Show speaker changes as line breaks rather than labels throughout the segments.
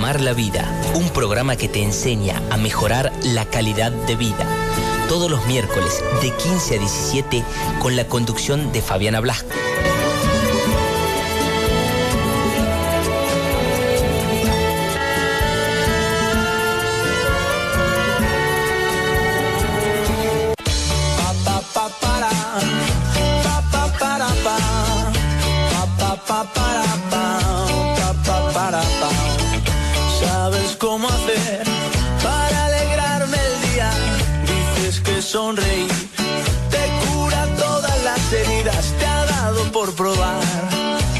Amar la Vida, un programa que te enseña a mejorar la calidad de vida. Todos los miércoles de 15 a 17 con la conducción de Fabiana Blasco.
¿Sabes cómo hacer para alegrarme el día? Dices que sonreír te cura todas las heridas. Te ha dado por probar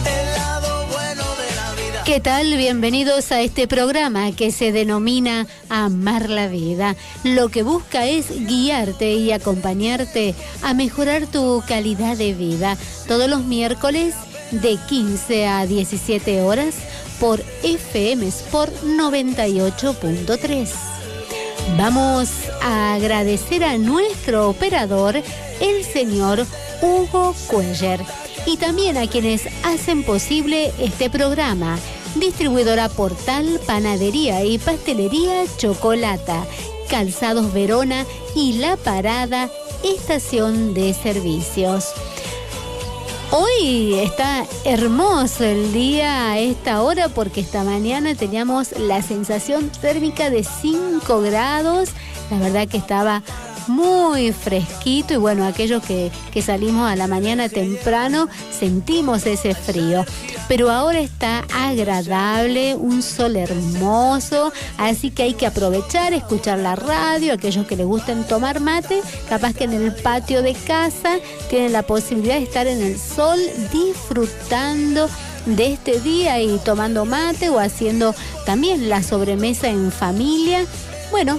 el lado bueno de la vida.
¿Qué tal? Bienvenidos a este programa que se denomina Amar la Vida. Lo que busca es guiarte y acompañarte a mejorar tu calidad de vida. Todos los miércoles de 15 a 17 horas por FM Sport 98.3. Vamos a agradecer a nuestro operador, el señor Hugo Cuellar, y también a quienes hacen posible este programa. Distribuidora Portal, Panadería y Pastelería Chocolata, Calzados Verona y La Parada, estación de servicios. Hoy está hermoso el día a esta hora porque esta mañana teníamos la sensación térmica de 5 grados. La verdad que estaba muy fresquito y bueno, aquellos que salimos a la mañana temprano sentimos ese frío. Pero ahora está agradable, un sol hermoso, así que hay que aprovechar, escuchar la radio. Aquellos que les gusten tomar mate, capaz que en el patio de casa tienen la posibilidad de estar en el sol disfrutando de este día y tomando mate o haciendo también la sobremesa en familia. Bueno,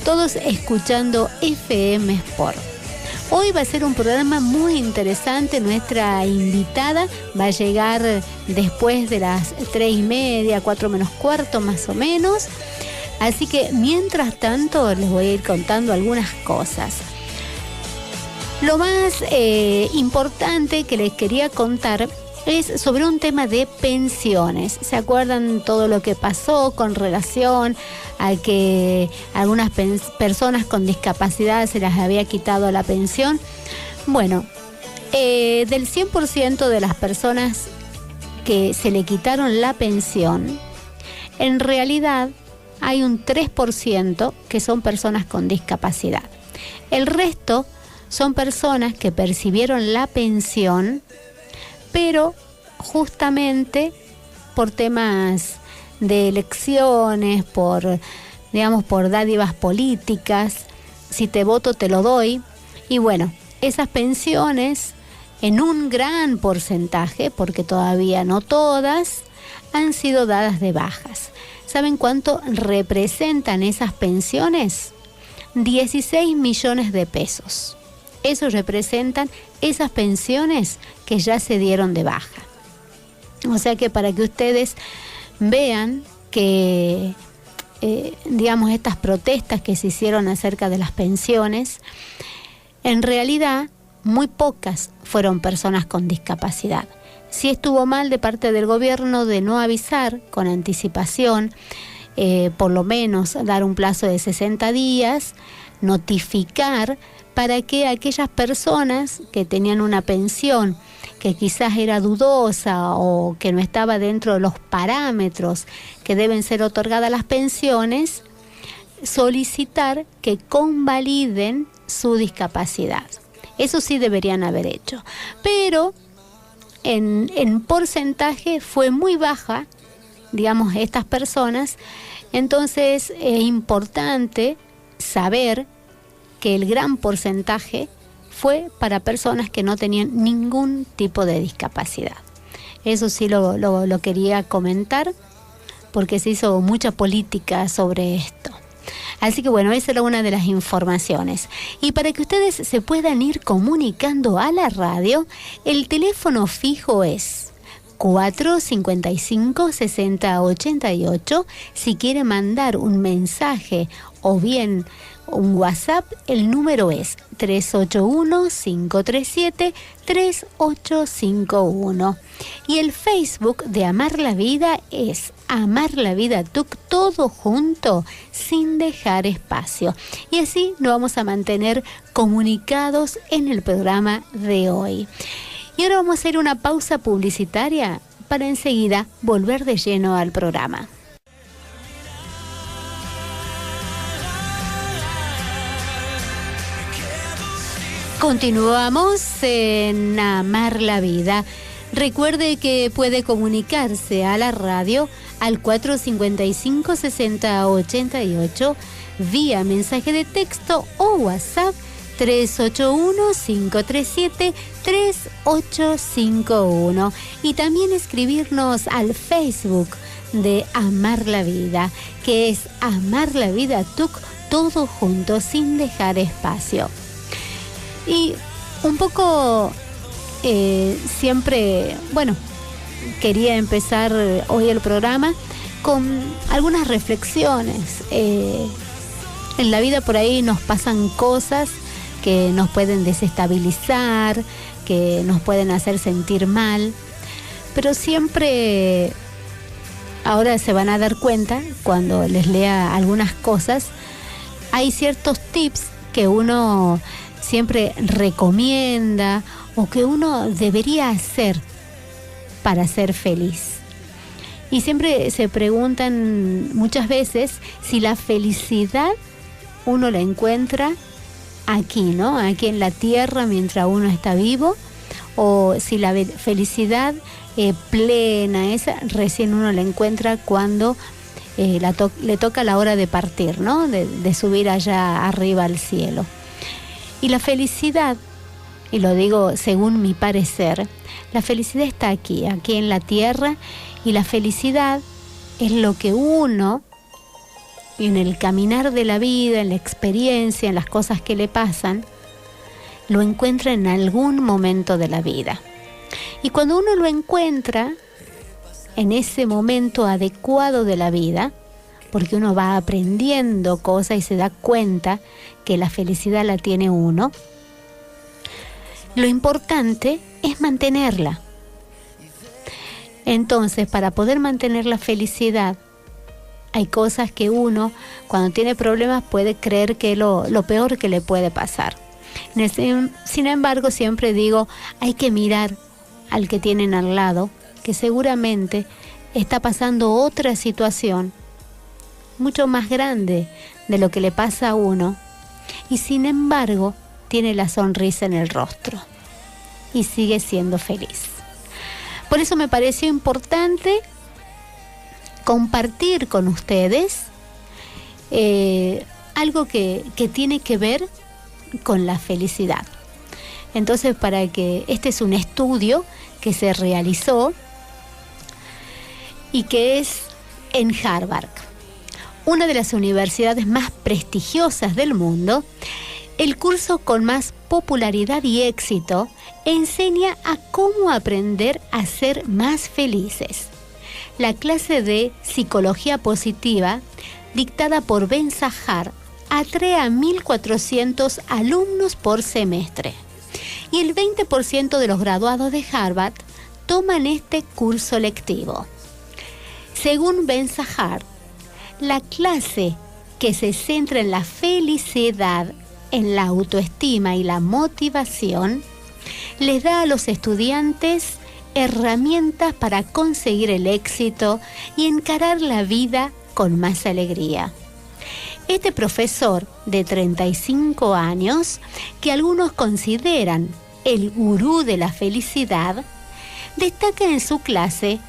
todos escuchando FM Sport. Hoy va a ser un programa muy interesante. Nuestra invitada va a llegar después de las 3:30, 4 menos cuarto más o menos. Así que mientras tanto les voy a ir contando algunas cosas. Lo más importante que les quería contar es sobre un tema de pensiones. ¿Se acuerdan todo lo que pasó con relación a que algunas personas con discapacidad se les había quitado la pensión? Bueno, del 100% de las personas que se le quitaron la pensión, en realidad hay un 3% que son personas con discapacidad. El resto son personas que percibieron la pensión, pero justamente por temas de elecciones, por dádivas políticas, si te voto te lo doy. Y bueno, esas pensiones en un gran porcentaje, porque todavía no todas, han sido dadas de bajas. ¿Saben cuánto representan esas pensiones? 16 millones de pesos. Eso representan esas pensiones que ya se dieron de baja. O sea que para que ustedes vean que, estas protestas que se hicieron acerca de las pensiones, en realidad muy pocas fueron personas con discapacidad. Sí estuvo mal de parte del gobierno de no avisar con anticipación, por lo menos dar un plazo de 60 días, notificar para que aquellas personas que tenían una pensión que quizás era dudosa o que no estaba dentro de los parámetros que deben ser otorgadas las pensiones, solicitar que convaliden su discapacidad. Eso sí deberían haber hecho. Pero en porcentaje fue muy baja, estas personas. Entonces es importante saber que el gran porcentaje fue para personas que no tenían ningún tipo de discapacidad. Eso sí lo quería comentar porque se hizo mucha política sobre esto. Así que bueno, esa era una de las informaciones. Y para que ustedes se puedan ir comunicando a la radio, el teléfono fijo es 455-6088. Si quiere mandar un mensaje o bien un WhatsApp, el número es 381-537-3851. Y el Facebook de Amar la Vida es Amar la Vida TUC, todo junto, sin dejar espacio. Y así nos vamos a mantener comunicados en el programa de hoy. Y ahora vamos a hacer una pausa publicitaria para enseguida volver de lleno al programa. Continuamos en Amar la Vida. Recuerde que puede comunicarse a la radio al 455-6088 vía mensaje de texto o WhatsApp 381-537-3851 y también escribirnos al Facebook de Amar la Vida, que es Amar la Vida TUC, todo junto, sin dejar espacio. Y un poco siempre, quería empezar hoy el programa con algunas reflexiones. En la vida por ahí nos pasan cosas que nos pueden desestabilizar, que nos pueden hacer sentir mal, pero siempre, ahora se van a dar cuenta cuando les lea algunas cosas, hay ciertos tips que uno siempre recomienda o que uno debería hacer para ser feliz. Y siempre se preguntan muchas veces si la felicidad uno la encuentra aquí, ¿no? Aquí en la tierra mientras uno está vivo, o si la felicidad plena, esa recién uno la encuentra cuando le toca la hora de partir, ¿no? De subir allá arriba al cielo. Y la felicidad, y lo digo según mi parecer, la felicidad está aquí en la tierra, y la felicidad es lo que uno, en el caminar de la vida, en la experiencia, en las cosas que le pasan, lo encuentra en algún momento de la vida. Y cuando uno lo encuentra en ese momento adecuado de la vida, porque uno va aprendiendo cosas y se da cuenta que la felicidad la tiene uno, lo importante es mantenerla. Entonces, para poder mantener la felicidad, hay cosas que uno, cuando tiene problemas, puede creer que es lo peor que le puede pasar. Sin embargo, siempre digo, hay que mirar al que tienen al lado, que seguramente está pasando otra situación mucho más grande de lo que le pasa a uno, y sin embargo tiene la sonrisa en el rostro y sigue siendo feliz. Por eso me pareció importante compartir con ustedes algo que tiene que ver con la felicidad. Entonces, para que este es un estudio que se realizó y que es en Harvard, una de las universidades más prestigiosas del mundo. El curso con más popularidad y éxito enseña a cómo aprender a ser más felices. La clase de psicología positiva, dictada por Ben Sahar, atrae a 1.400 alumnos por semestre. Y el 20% de los graduados de Harvard toman este curso lectivo. Según Ben Sahar, la clase que se centra en la felicidad, en la autoestima y la motivación, les da a los estudiantes herramientas para conseguir el éxito y encarar la vida con más alegría. Este profesor de 35 años, que algunos consideran el gurú de la felicidad, destaca en su clase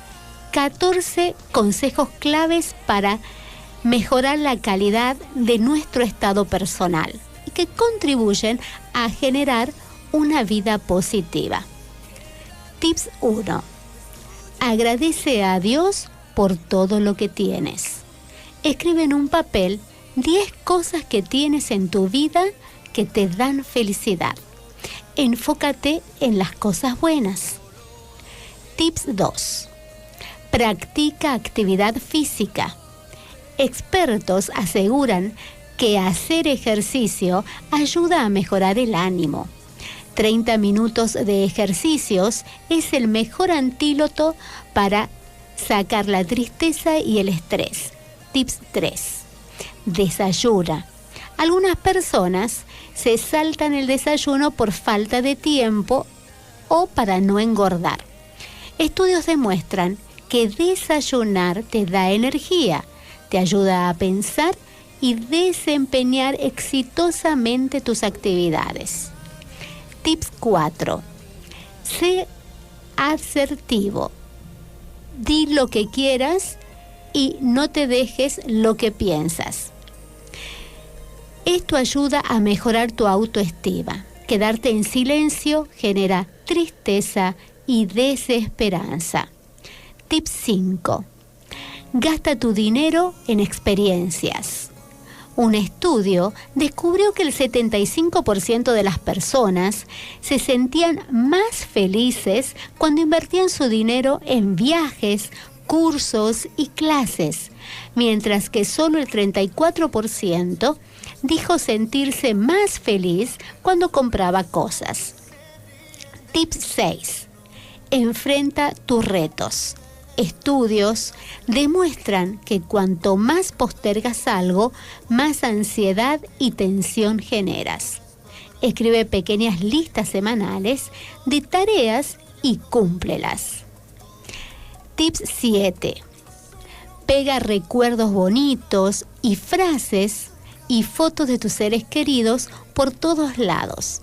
14 consejos claves para mejorar la calidad de nuestro estado personal y que contribuyen a generar una vida positiva. Tips 1. Agradece a Dios por todo lo que tienes. Escribe en un papel 10 cosas que tienes en tu vida que te dan felicidad. Enfócate en las cosas buenas. Tips 2. Practica actividad física. Expertos aseguran que hacer ejercicio ayuda a mejorar el ánimo. 30 minutos de ejercicios es el mejor antídoto para sacar la tristeza y el estrés. Tips 3. Desayuna. Algunas personas se saltan el desayuno por falta de tiempo o para no engordar. Estudios demuestran que desayunar te da energía, te ayuda a pensar y desempeñar exitosamente tus actividades. Tips 4. Sé asertivo. Di lo que quieras y no te dejes lo que piensas. Esto ayuda a mejorar tu autoestima. Quedarte en silencio genera tristeza y desesperanza. Tip 5. Gasta tu dinero en experiencias. Un estudio descubrió que el 75% de las personas se sentían más felices cuando invertían su dinero en viajes, cursos y clases, mientras que solo el 34% dijo sentirse más feliz cuando compraba cosas. Tip 6. Enfrenta tus retos. Estudios demuestran que cuanto más postergas algo, más ansiedad y tensión generas. Escribe pequeñas listas semanales de tareas y cúmplelas. Tip 7. Pega recuerdos bonitos y frases y fotos de tus seres queridos por todos lados.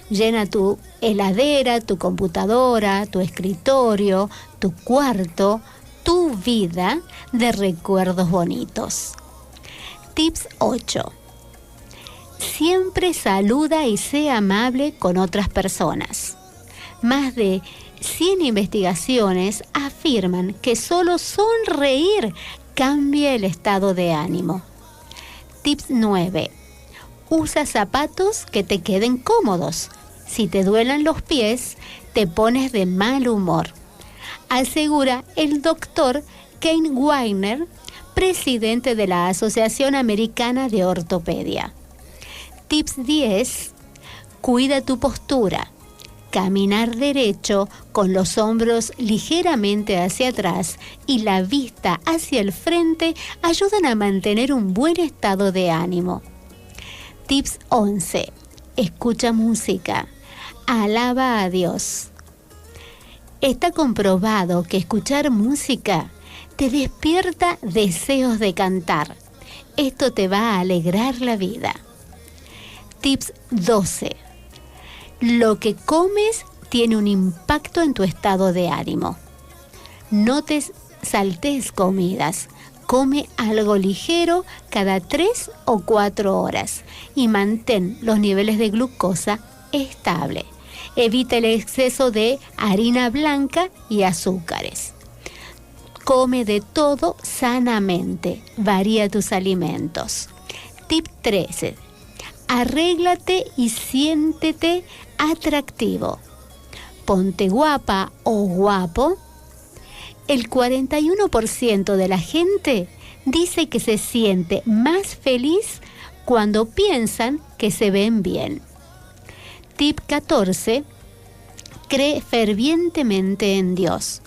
Llena tu heladera, tu computadora, tu escritorio, tu cuarto, tu vida de recuerdos bonitos. Tips 8. Siempre saluda y sé amable con otras personas. Más de 100 investigaciones afirman que solo sonreír cambia el estado de ánimo. Tips 9. Usa zapatos que te queden cómodos. Si te duelen los pies, te pones de mal humor. Asegura el doctor Kane Weiner, presidente de la Asociación Americana de Ortopedia. Tips 10. Cuida tu postura. Caminar derecho con los hombros ligeramente hacia atrás y la vista hacia el frente ayudan a mantener un buen estado de ánimo. Tips 11. Escucha música. Alaba a Dios. Está comprobado que escuchar música te despierta deseos de cantar. Esto te va a alegrar la vida. Tips 12. Lo que comes tiene un impacto en tu estado de ánimo. No te saltes comidas. Come algo ligero cada 3 o 4 horas y mantén los niveles de glucosa estable. Evita el exceso de harina blanca y azúcares. Come de todo sanamente. Varía tus alimentos. Tip 13. Arréglate y siéntete atractivo. Ponte guapa o guapo. El 41% de la gente dice que se siente más feliz cuando piensan que se ven bien. Tip 14. Cree fervientemente en Dios.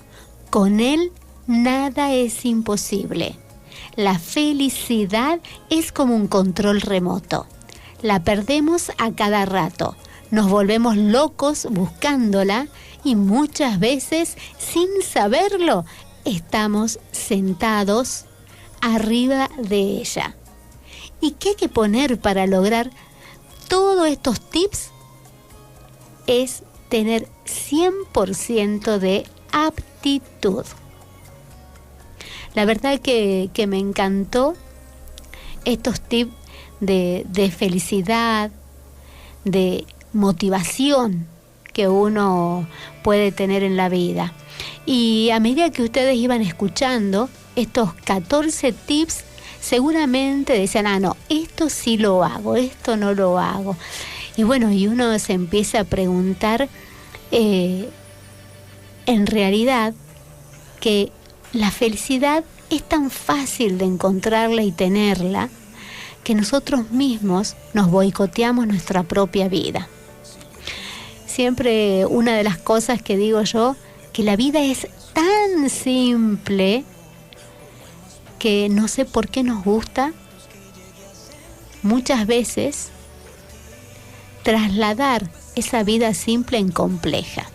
Con Él nada es imposible. La felicidad es como un control remoto. La perdemos a cada rato. Nos volvemos locos buscándola y muchas veces, sin saberlo, estamos sentados arriba de ella. ¿Y qué hay que poner para lograr todos estos tips? Es tener 100% de aptitud. La verdad que me encantó estos tips de felicidad, de motivación que uno puede tener en la vida. Y a medida que ustedes iban escuchando estos 14 tips, seguramente decían, no, esto sí lo hago, esto no lo hago. Y bueno, y uno se empieza a preguntar, en realidad, que la felicidad es tan fácil de encontrarla y tenerla, que nosotros mismos nos boicoteamos nuestra propia vida. Siempre una de las cosas que digo yo, que la vida es tan simple que no sé por qué nos gusta muchas veces trasladar esa vida simple en compleja.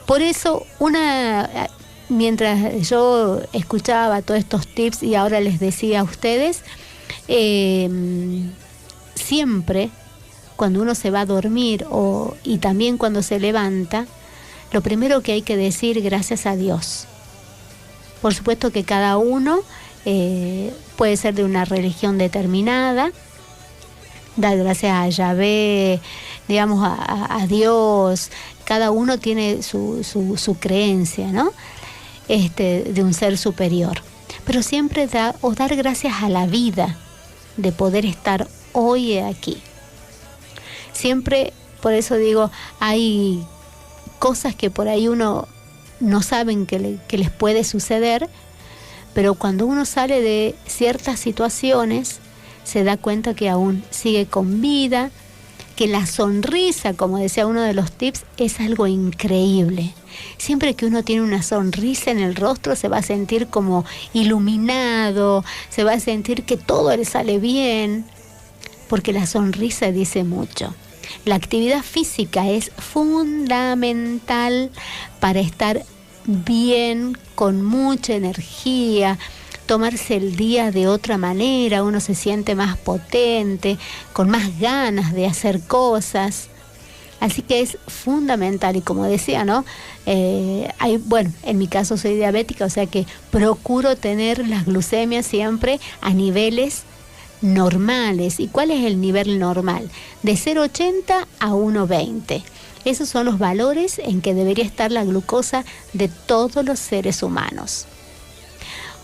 Por eso, mientras yo escuchaba todos estos tips y ahora les decía a ustedes, siempre cuando uno se va a dormir y también cuando se levanta, lo primero que hay que decir, gracias a Dios. Por supuesto que cada uno puede ser de una religión determinada, dar gracias a Yahvé, digamos a Dios, cada uno tiene su creencia, ¿no? De un ser superior. Pero siempre dar gracias a la vida de poder estar hoy aquí. Siempre, por eso digo, hay cosas que por ahí uno no saben que les puede suceder, pero cuando uno sale de ciertas situaciones, se da cuenta que aún sigue con vida, que la sonrisa, como decía uno de los tips, es algo increíble. Siempre que uno tiene una sonrisa en el rostro, se va a sentir como iluminado, se va a sentir que todo le sale bien, porque la sonrisa dice mucho. La actividad física es fundamental para estar bien, con mucha energía, tomarse el día de otra manera, uno se siente más potente, con más ganas de hacer cosas. Así que es fundamental, y como decía, ¿no? En mi caso soy diabética, o sea que procuro tener las glucemias siempre a niveles normales. ¿Y cuál es el nivel normal? De 0,80 a 1,20. Esos son los valores en que debería estar la glucosa de todos los seres humanos.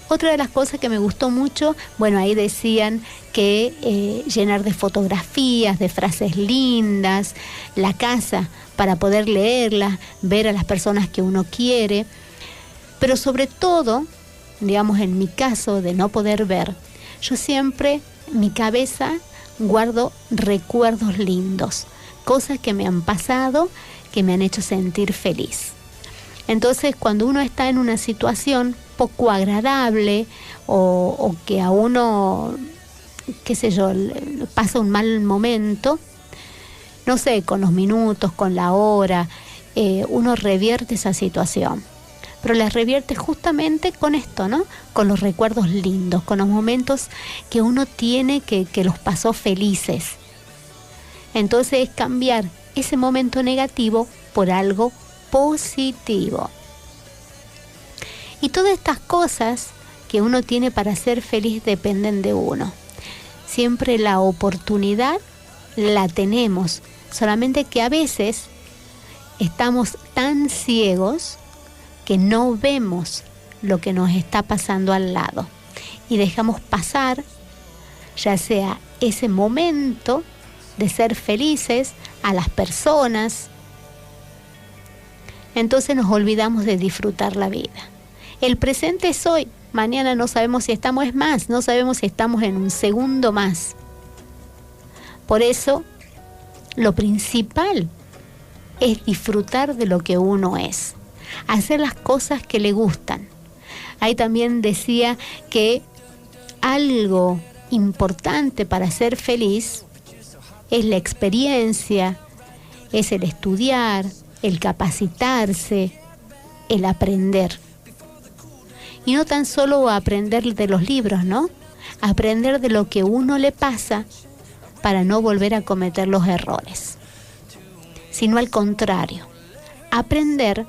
Otra de las cosas que me gustó mucho, ahí decían que llenar de fotografías, de frases lindas, la casa para poder leerlas, ver a las personas que uno quiere, pero sobre todo, digamos en mi caso de no poder ver, yo siempre en mi cabeza guardo recuerdos lindos, cosas que me han pasado, que me han hecho sentir feliz. Entonces, cuando uno está en una situación poco agradable o que a uno, pasa un mal momento, no sé, con los minutos, con la hora, uno revierte esa situación. Pero la revierte justamente con esto, ¿no? Con los recuerdos lindos, con los momentos que uno tiene que los pasó felices. Entonces es cambiar ese momento negativo por algo positivo. Y todas estas cosas que uno tiene para ser feliz dependen de uno. Siempre la oportunidad la tenemos, solamente que a veces estamos tan ciegos que no vemos lo que nos está pasando al lado y dejamos pasar ya sea ese momento de ser felices, a las personas. Entonces nos olvidamos de disfrutar la vida. El presente es hoy, mañana no sabemos si estamos, no sabemos si estamos en un segundo más. Por eso, lo principal es disfrutar de lo que uno es, hacer las cosas que le gustan. Ahí también decía que algo importante para ser feliz es la experiencia, es el estudiar, el capacitarse, el aprender. Y no tan solo aprender de los libros, ¿no? Aprender de lo que uno le pasa para no volver a cometer los errores. Sino al contrario, aprender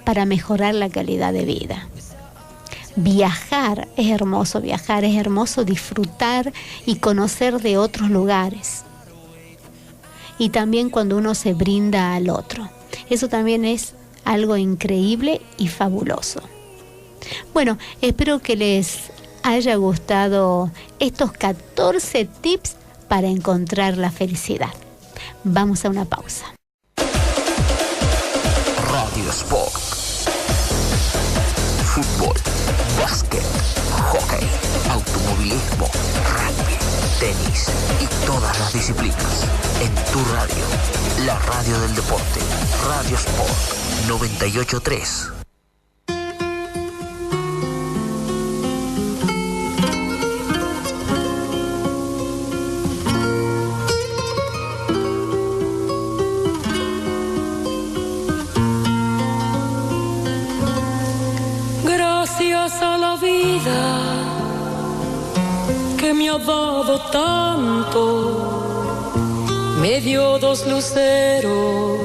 para mejorar la calidad de vida. Viajar, es hermoso disfrutar y conocer de otros lugares. Y también cuando uno se brinda al otro. Eso también es algo increíble y fabuloso. Bueno, espero que les haya gustado estos 14 tips para encontrar la felicidad. Vamos a una pausa.
Radio Sport. Fútbol, básquet, hockey, automovilismo, rugby. tenis y todas las disciplinas. En tu radio, la radio del deporte. Radio Sport 98.3.
Gracias a la vida que me ha dado tanto, me dio dos luceros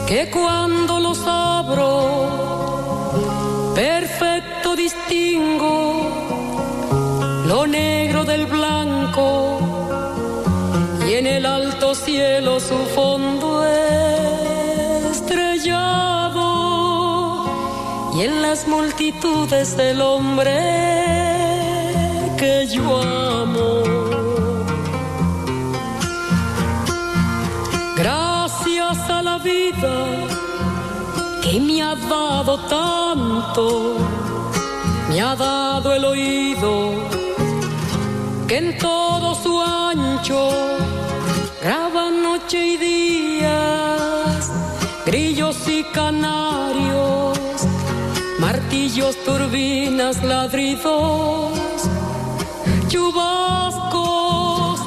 que cuando los abro perfecto distingo lo negro del blanco y en el alto cielo su fondo estrellado y en las multitudes el hombre que yo amo. Gracias a la vida que me ha dado tanto, me ha dado el oído que en todo su ancho graba noche y días, grillos y canarios, martillos, turbinas, ladridos, chubascos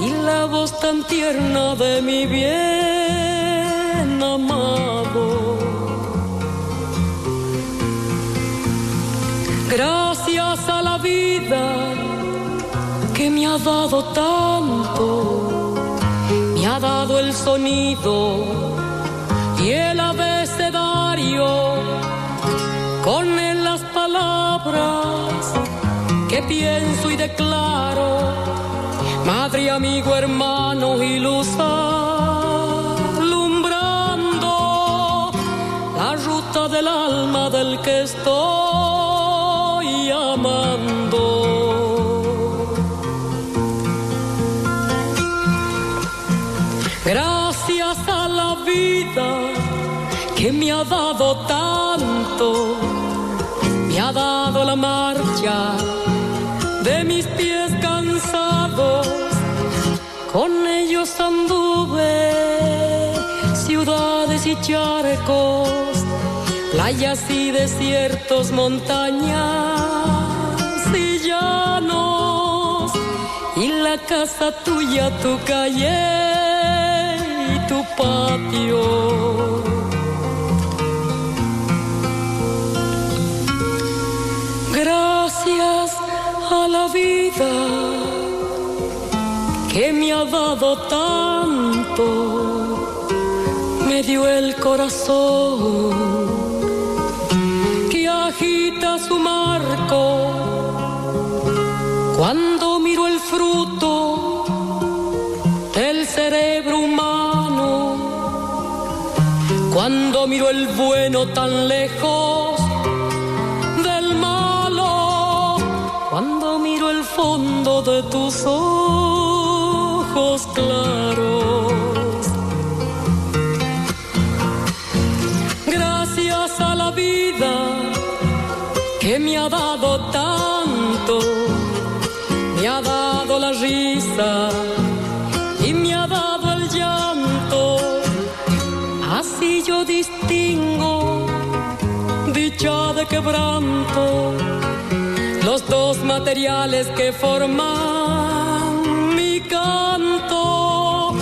y la voz tan tierna de mi bien amado. Gracias a la vida que me ha dado tanto, me ha dado el sonido y el abecedario, con él las palabras que pienso y declaro, madre, amigo, hermano y luz alumbrando la ruta del alma del que estoy amando. Gracias a la vida que me ha dado tanto, me ha dado la marcha de mis pies cansados, con ellos anduve ciudades y charcos, playas y desiertos, montañas y llanos, y la casa tuya, tu calle y tu patio. Gracias a la vida que me ha dado tanto, me dio el corazón que agita su marco cuando miro el fruto del cerebro humano, cuando miro el bueno tan lejos del malo, cuando miro el fondo de tus ojos claros. Gracias a la vida que me ha dado tanto, me ha dado la risa y me ha dado el llanto, así yo distingo dicha de quebranto, los dos materiales que forman mi canto,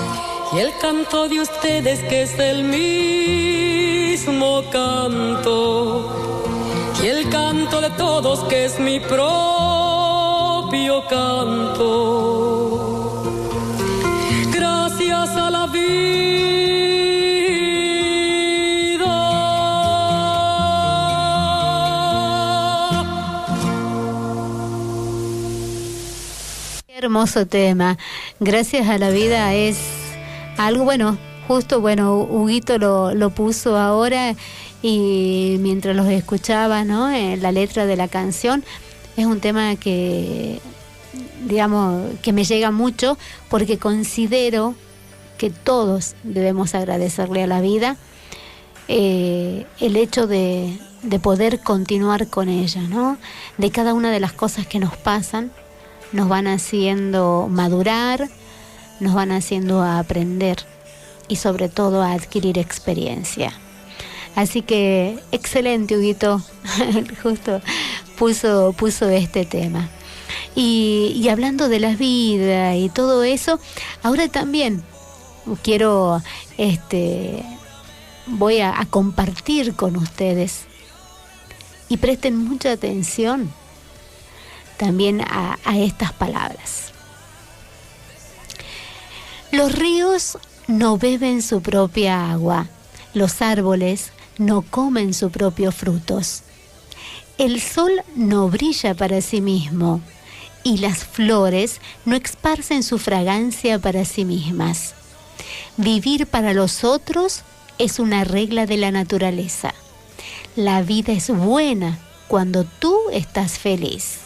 y el canto de ustedes que es el mismo canto, y el canto de todos que es mi propio canto. Gracias a la vida.
Hermoso tema. Gracias a la vida es algo, bueno, justo, bueno, Huguito lo puso ahora y mientras los escuchaba, ¿no? La letra de la canción es un tema que, digamos, que me llega mucho porque considero que todos debemos agradecerle a la vida el hecho de poder continuar con ella, ¿no? De cada una de las cosas que nos pasan, nos van haciendo madurar, nos van haciendo aprender y sobre todo a adquirir experiencia. Así que excelente, Huguito, justo puso este tema. Y hablando de la vida y todo eso, ahora también quiero, voy a compartir con ustedes y presten mucha atención también a estas palabras. Los ríos no beben su propia agua, los árboles no comen sus propios frutos. El sol no brilla para sí mismo y las flores no esparcen su fragancia para sí mismas. Vivir para los otros es una regla de la naturaleza. La vida es buena cuando tú estás feliz,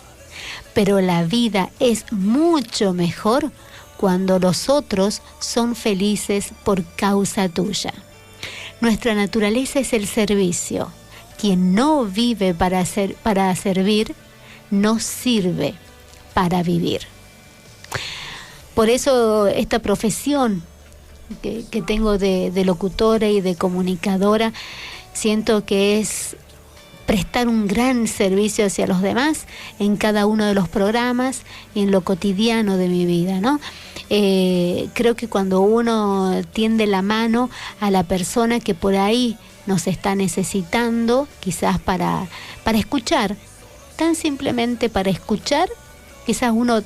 pero la vida es mucho mejor cuando los otros son felices por causa tuya. Nuestra naturaleza es el servicio. Quien no vive para servir, no sirve para vivir. Por eso esta profesión que tengo de locutora y de comunicadora, siento que es prestar un gran servicio hacia los demás en cada uno de los programas y en lo cotidiano de mi vida, ¿no? Creo que cuando uno tiende la mano a la persona que por ahí nos está necesitando, quizás para escuchar, tan simplemente para escuchar, quizás uno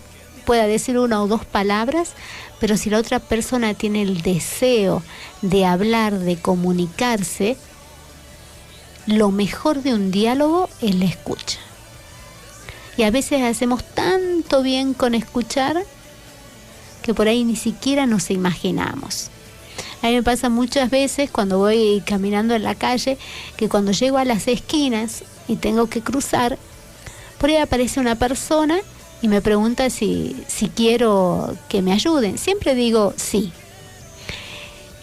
pueda decir una o dos palabras, pero si la otra persona tiene el deseo de hablar, de comunicarse, lo mejor de un diálogo es la escucha. Y a veces hacemos tanto bien con escuchar que por ahí ni siquiera nos imaginamos. A mí me pasa muchas veces cuando voy caminando en la calle, que cuando llego a las esquinas y tengo que cruzar, por ahí aparece una persona y me pregunta si quiero que me ayuden. Siempre digo sí.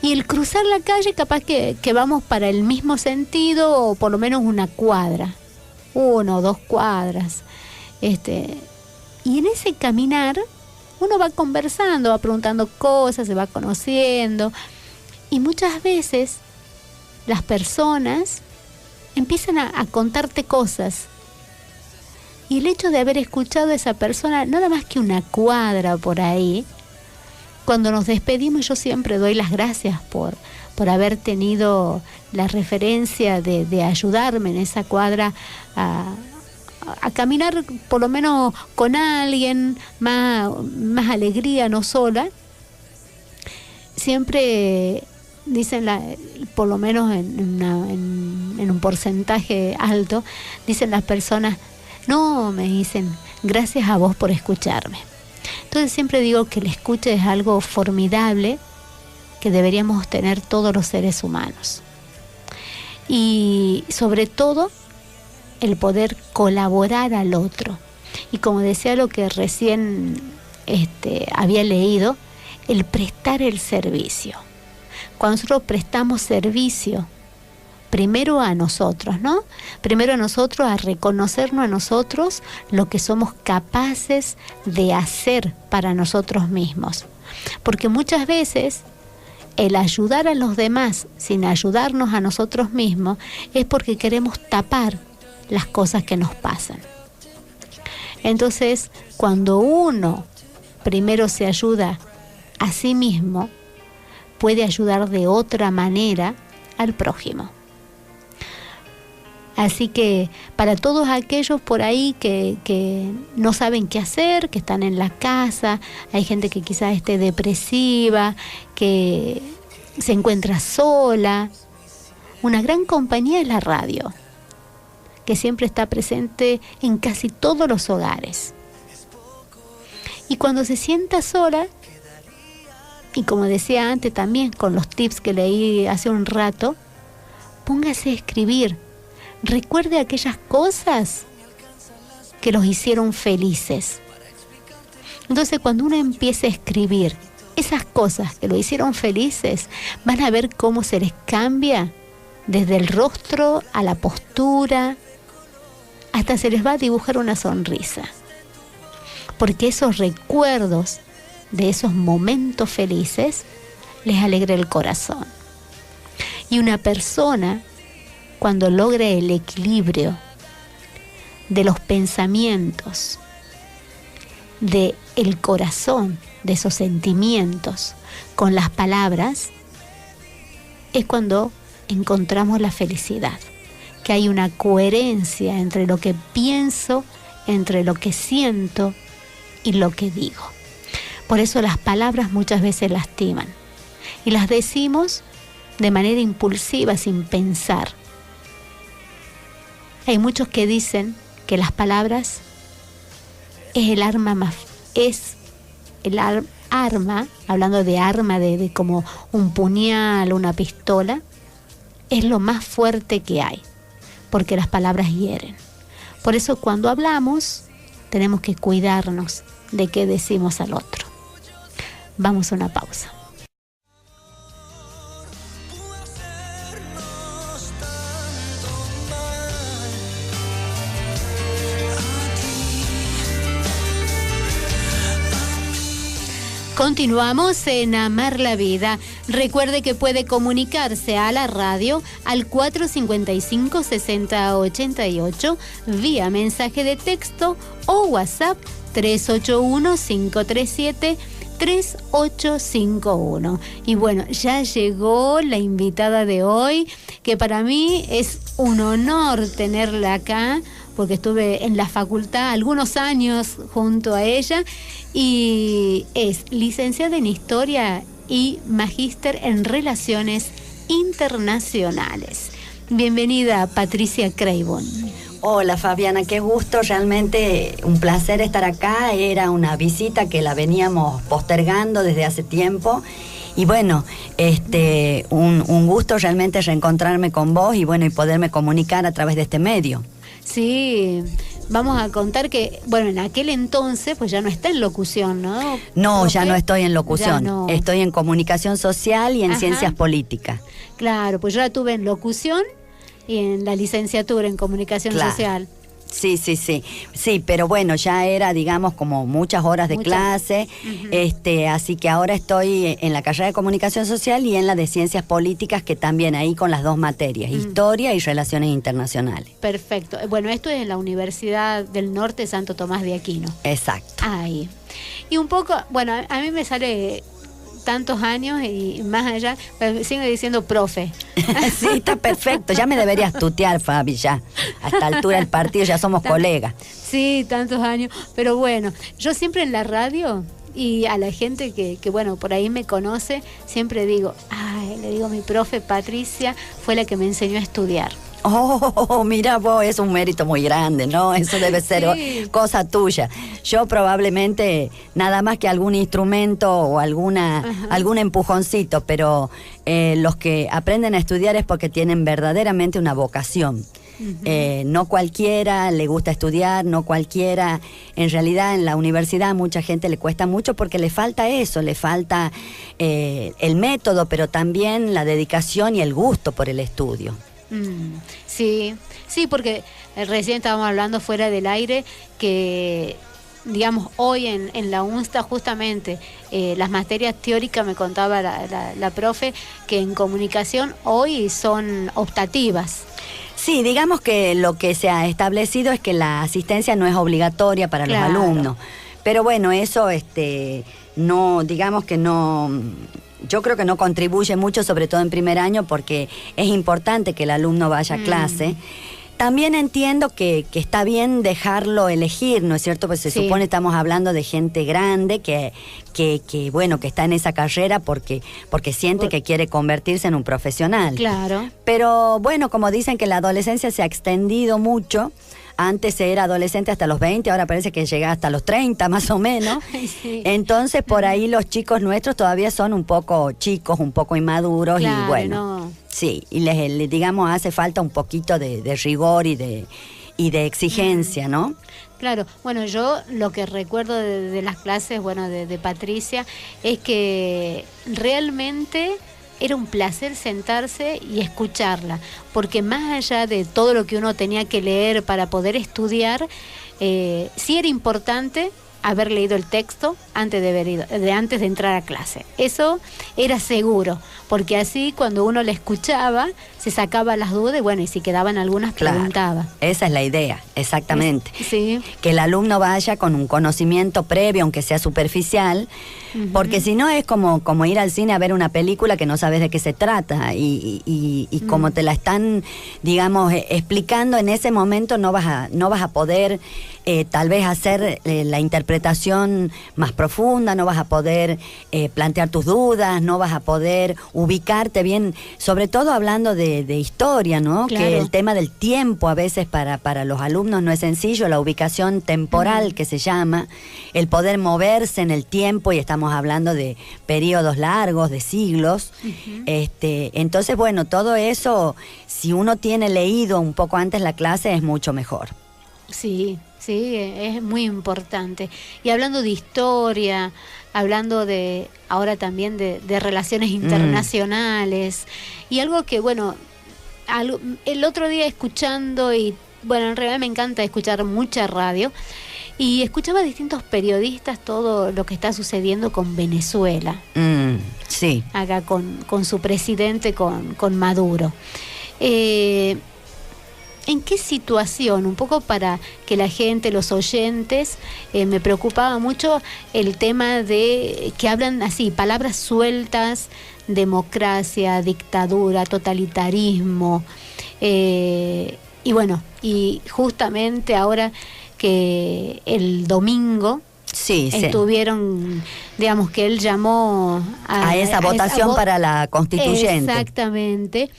Y el cruzar la calle, capaz que vamos para el mismo sentido o por lo menos una cuadra, 1 o 2 cuadras. Y en ese caminar uno va conversando, va preguntando cosas, se va conociendo. Y muchas veces las personas empiezan a contarte cosas. Y el hecho de haber escuchado a esa persona, nada más que una cuadra por ahí, cuando nos despedimos yo siempre doy las gracias por haber tenido la referencia de ayudarme en esa cuadra a caminar por lo menos con alguien, más alegría, no sola. Siempre dicen, por lo menos en un porcentaje alto, dicen las personas, no, me dicen, gracias a vos por escucharme. Entonces siempre digo que la escucha es algo formidable que deberíamos tener todos los seres humanos. Y sobre todo, el poder colaborar al otro. Y como decía lo que recién había leído, el prestar el servicio. Cuando nosotros prestamos servicio, primero a nosotros, ¿no? Primero a nosotros, a reconocernos a nosotros lo que somos capaces de hacer para nosotros mismos. Porque muchas veces el ayudar a los demás sin ayudarnos a nosotros mismos es porque queremos tapar las cosas que nos pasan. Entonces, cuando uno primero se ayuda a sí mismo, puede ayudar de otra manera al prójimo. Así que para todos aquellos por ahí que no saben qué hacer, que están en la casa, hay gente que quizás esté depresiva, que se encuentra sola, una gran compañía es la radio, que siempre está presente en casi todos los hogares. Y cuando se sienta sola, y como decía antes también con los tips que leí hace un rato, póngase a escribir. Recuerde aquellas cosas que los hicieron felices. Entonces, cuando uno empiece a escribir esas cosas que lo hicieron felices, van a ver cómo se les cambia desde el rostro a la postura, hasta se les va a dibujar una sonrisa. porque esos recuerdos de esos momentos felices les alegra el corazón. Y una persona, cuando logra el equilibrio de los pensamientos, de el corazón, de esos sentimientos con las palabras, es cuando encontramos la felicidad, que hay una coherencia entre lo que pienso, entre lo que siento y lo que digo. Por eso las palabras muchas veces lastiman y las decimos de manera impulsiva, sin pensar. Hay muchos que dicen que las palabras es el arma hablando de arma, de como un puñal, una pistola, es lo más fuerte que hay, porque las palabras hieren. Por eso cuando hablamos tenemos que cuidarnos de qué decimos al otro. Vamos a una pausa. Continuamos en Amar la Vida. Recuerde que puede comunicarse a la radio al 455-6088 vía mensaje de texto o WhatsApp 381-537-3851. Y bueno, ya llegó la invitada de hoy, que para mí es un honor tenerla acá, porque estuve en la facultad algunos años junto a ella, y es licenciada en Historia y magíster en Relaciones Internacionales. Bienvenida, Patricia Craybon.
Hola Fabiana, qué gusto, realmente un placer estar acá. Era una visita que la veníamos postergando desde hace tiempo. Y bueno, un gusto realmente reencontrarme con vos y bueno, y poderme comunicar a través de este medio.
Sí, vamos a contar que, bueno, en aquel entonces, pues ya no está en locución, ¿no?
No,
¿Profe?
Ya no estoy en locución,
no.
Estoy en comunicación social y en
Ajá.
ciencias políticas.
Claro, pues yo la tuve en locución y en la licenciatura en comunicación
Claro.
social.
Sí, pero bueno, ya era, digamos, como muchas horas de clase, así que ahora estoy en la carrera de comunicación social y en la de ciencias políticas, que también ahí con las dos materias, historia y relaciones internacionales.
Perfecto. Bueno, esto es en la Universidad del Norte Santo Tomás de Aquino.
Exacto.
Ahí. Y un poco, bueno, a mí me sale tantos años y más allá, pero sigo diciendo profe.
Sí, está perfecto. Ya me deberías tutear, Fabi, ya. A esta altura del partido ya somos colegas.
Sí, tantos años. Pero bueno, yo siempre en la radio y a la gente que bueno, por ahí me conoce, siempre digo, le digo, mi profe Patricia fue la que me enseñó a estudiar.
Oh, mira vos, es un mérito muy grande, ¿no? Eso debe ser
Sí.
cosa tuya. Yo probablemente nada más que algún instrumento o algún empujoncito, pero los que aprenden a estudiar es porque tienen verdaderamente una vocación. No cualquiera le gusta estudiar, no cualquiera. En realidad en la universidad a mucha gente le cuesta mucho porque le falta eso, le falta el método, pero también la dedicación y el gusto por el estudio.
Sí, porque recién estábamos hablando fuera del aire que, digamos, hoy en la UNSTA justamente las materias teóricas, me contaba la profe, que en comunicación hoy son optativas.
Sí, digamos que lo que se ha establecido es que la asistencia no es obligatoria para los alumnos. Pero bueno, eso no, digamos que no. Yo creo que no contribuye mucho, sobre todo en primer año, porque es importante que el alumno vaya a clase. También entiendo que está bien dejarlo elegir, ¿no es cierto? Pues se supone estamos hablando de gente grande que bueno, que está en esa carrera porque siente que quiere convertirse en un profesional.
Claro.
Pero bueno, como dicen que la adolescencia se ha extendido mucho. Antes era adolescente hasta los 20, ahora parece que llega hasta los 30 más o menos.
Sí.
Entonces por ahí los chicos nuestros todavía son un poco chicos, un poco inmaduros,
Claro,
y bueno,
no.
sí, y les digamos hace falta un poquito de rigor y de exigencia, ¿no?
Claro, bueno, yo lo que recuerdo de las clases, bueno, de Patricia, es que realmente era un placer sentarse y escucharla, porque más allá de todo lo que uno tenía que leer para poder estudiar, sí era importante haber leído el texto antes de entrar a clase. Eso era seguro, porque así cuando uno le escuchaba, se sacaba las dudas y bueno, y si quedaban algunas, preguntaba.
Esa es la idea, exactamente.
Sí.
Que el alumno vaya con un conocimiento previo, aunque sea superficial, porque si no es como ir al cine a ver una película que no sabes de qué se trata y como te la están, digamos, explicando en ese momento, no vas a poder tal vez hacer la interpretación más profunda, no vas a poder plantear tus dudas, no vas a poder ubicarte bien, sobre todo hablando de historia, ¿no?
Claro.
Que el tema del tiempo a veces para los alumnos no es sencillo, la ubicación temporal que se llama, el poder moverse en el tiempo, y estamos hablando de periodos largos, de siglos. Entonces, bueno, todo eso, si uno tiene leído un poco antes la clase, es mucho mejor.
Sí, es muy importante. Y hablando de historia, hablando de ahora también de relaciones internacionales, y algo que, bueno, el otro día escuchando, y bueno, en realidad me encanta escuchar mucha radio, y escuchaba a distintos periodistas todo lo que está sucediendo con Venezuela.
Sí.
Acá con su presidente, con Maduro. ¿En qué situación? Un poco para que la gente, los oyentes, me preocupaba mucho el tema de que hablan así, palabras sueltas, democracia, dictadura, totalitarismo. Y bueno, y justamente ahora que el domingo estuvieron, digamos que él llamó
a esa votación para la constituyente.
Exactamente.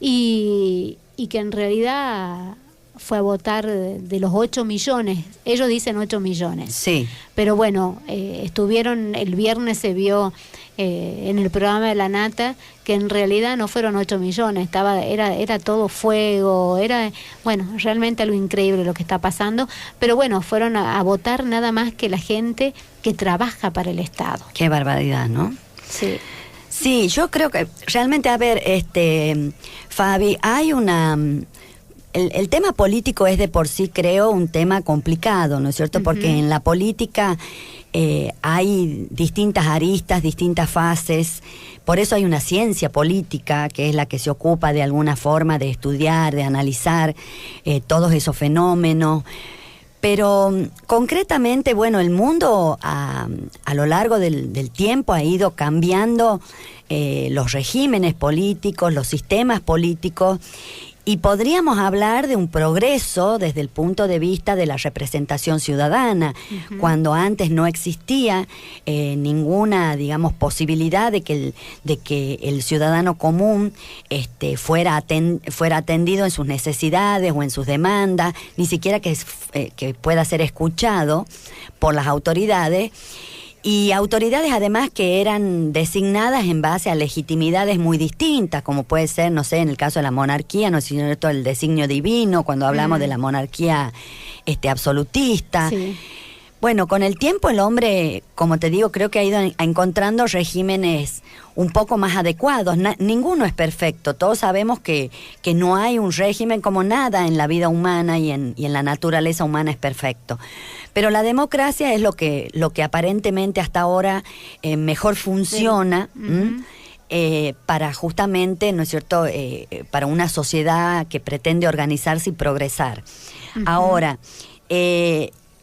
Y que en realidad fue a votar de los 8 millones, ellos dicen 8 millones. Sí. Pero bueno, estuvieron, el viernes se vio en el programa de La Nata que en realidad no fueron 8 millones, era todo fuego, era, bueno, realmente algo increíble lo que está pasando, pero bueno, fueron a votar nada más que la gente que trabaja para el Estado.
Qué barbaridad, ¿no?
Sí.
Sí, yo creo que realmente, a ver, Fabi, hay el tema político es de por sí, creo, un tema complicado, ¿no es cierto? Porque en la política hay distintas aristas, distintas fases, por eso hay una ciencia política que es la que se ocupa de alguna forma de estudiar, de analizar todos esos fenómenos. Pero concretamente, bueno, el mundo a lo largo del tiempo ha ido cambiando los regímenes políticos, los sistemas políticos, y podríamos hablar de un progreso desde el punto de vista de la representación ciudadana, cuando antes no existía ninguna, digamos, posibilidad de que el ciudadano común fuera atendido en sus necesidades o en sus demandas, ni siquiera que pueda ser escuchado por las autoridades. Y autoridades además que eran designadas en base a legitimidades muy distintas, como puede ser, no sé, en el caso de la monarquía, no es cierto, el designio divino, cuando hablamos de la monarquía absolutista. Sí. Bueno, con el tiempo el hombre, como te digo, creo que ha ido encontrando regímenes un poco más adecuados. Ninguno es perfecto. Todos sabemos que no hay un régimen, como nada en la vida humana y en la naturaleza humana es perfecto. Pero la democracia es lo que aparentemente hasta ahora mejor funciona. Para justamente, ¿no es cierto?, para una sociedad que pretende organizarse y progresar. Ahora,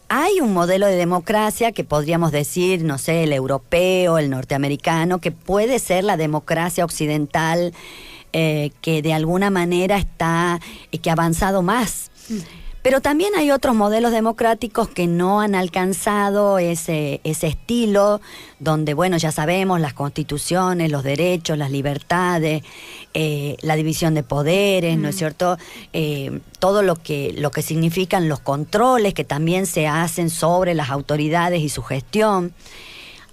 hay un modelo de democracia que podríamos decir, no sé, el europeo, el norteamericano, que puede ser la democracia occidental, que de alguna manera que ha avanzado más. Pero también hay otros modelos democráticos que no han alcanzado ese estilo, donde, bueno, ya sabemos, las constituciones, los derechos, las libertades, la división de poderes, ¿no es cierto? Todo lo que significan los controles que también se hacen sobre las autoridades y su gestión.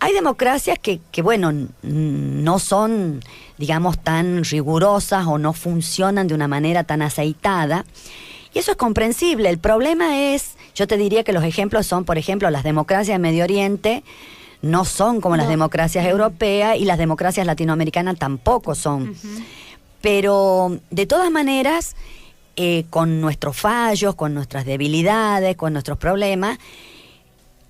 Hay democracias que bueno, no son, digamos, tan rigurosas o no funcionan de una manera tan aceitada. Y eso es comprensible. El problema es, yo te diría que los ejemplos son, por ejemplo, las democracias en Medio Oriente no son como las democracias europeas, y las democracias latinoamericanas tampoco son. Pero de todas maneras, con nuestros fallos, con nuestras debilidades, con nuestros problemas,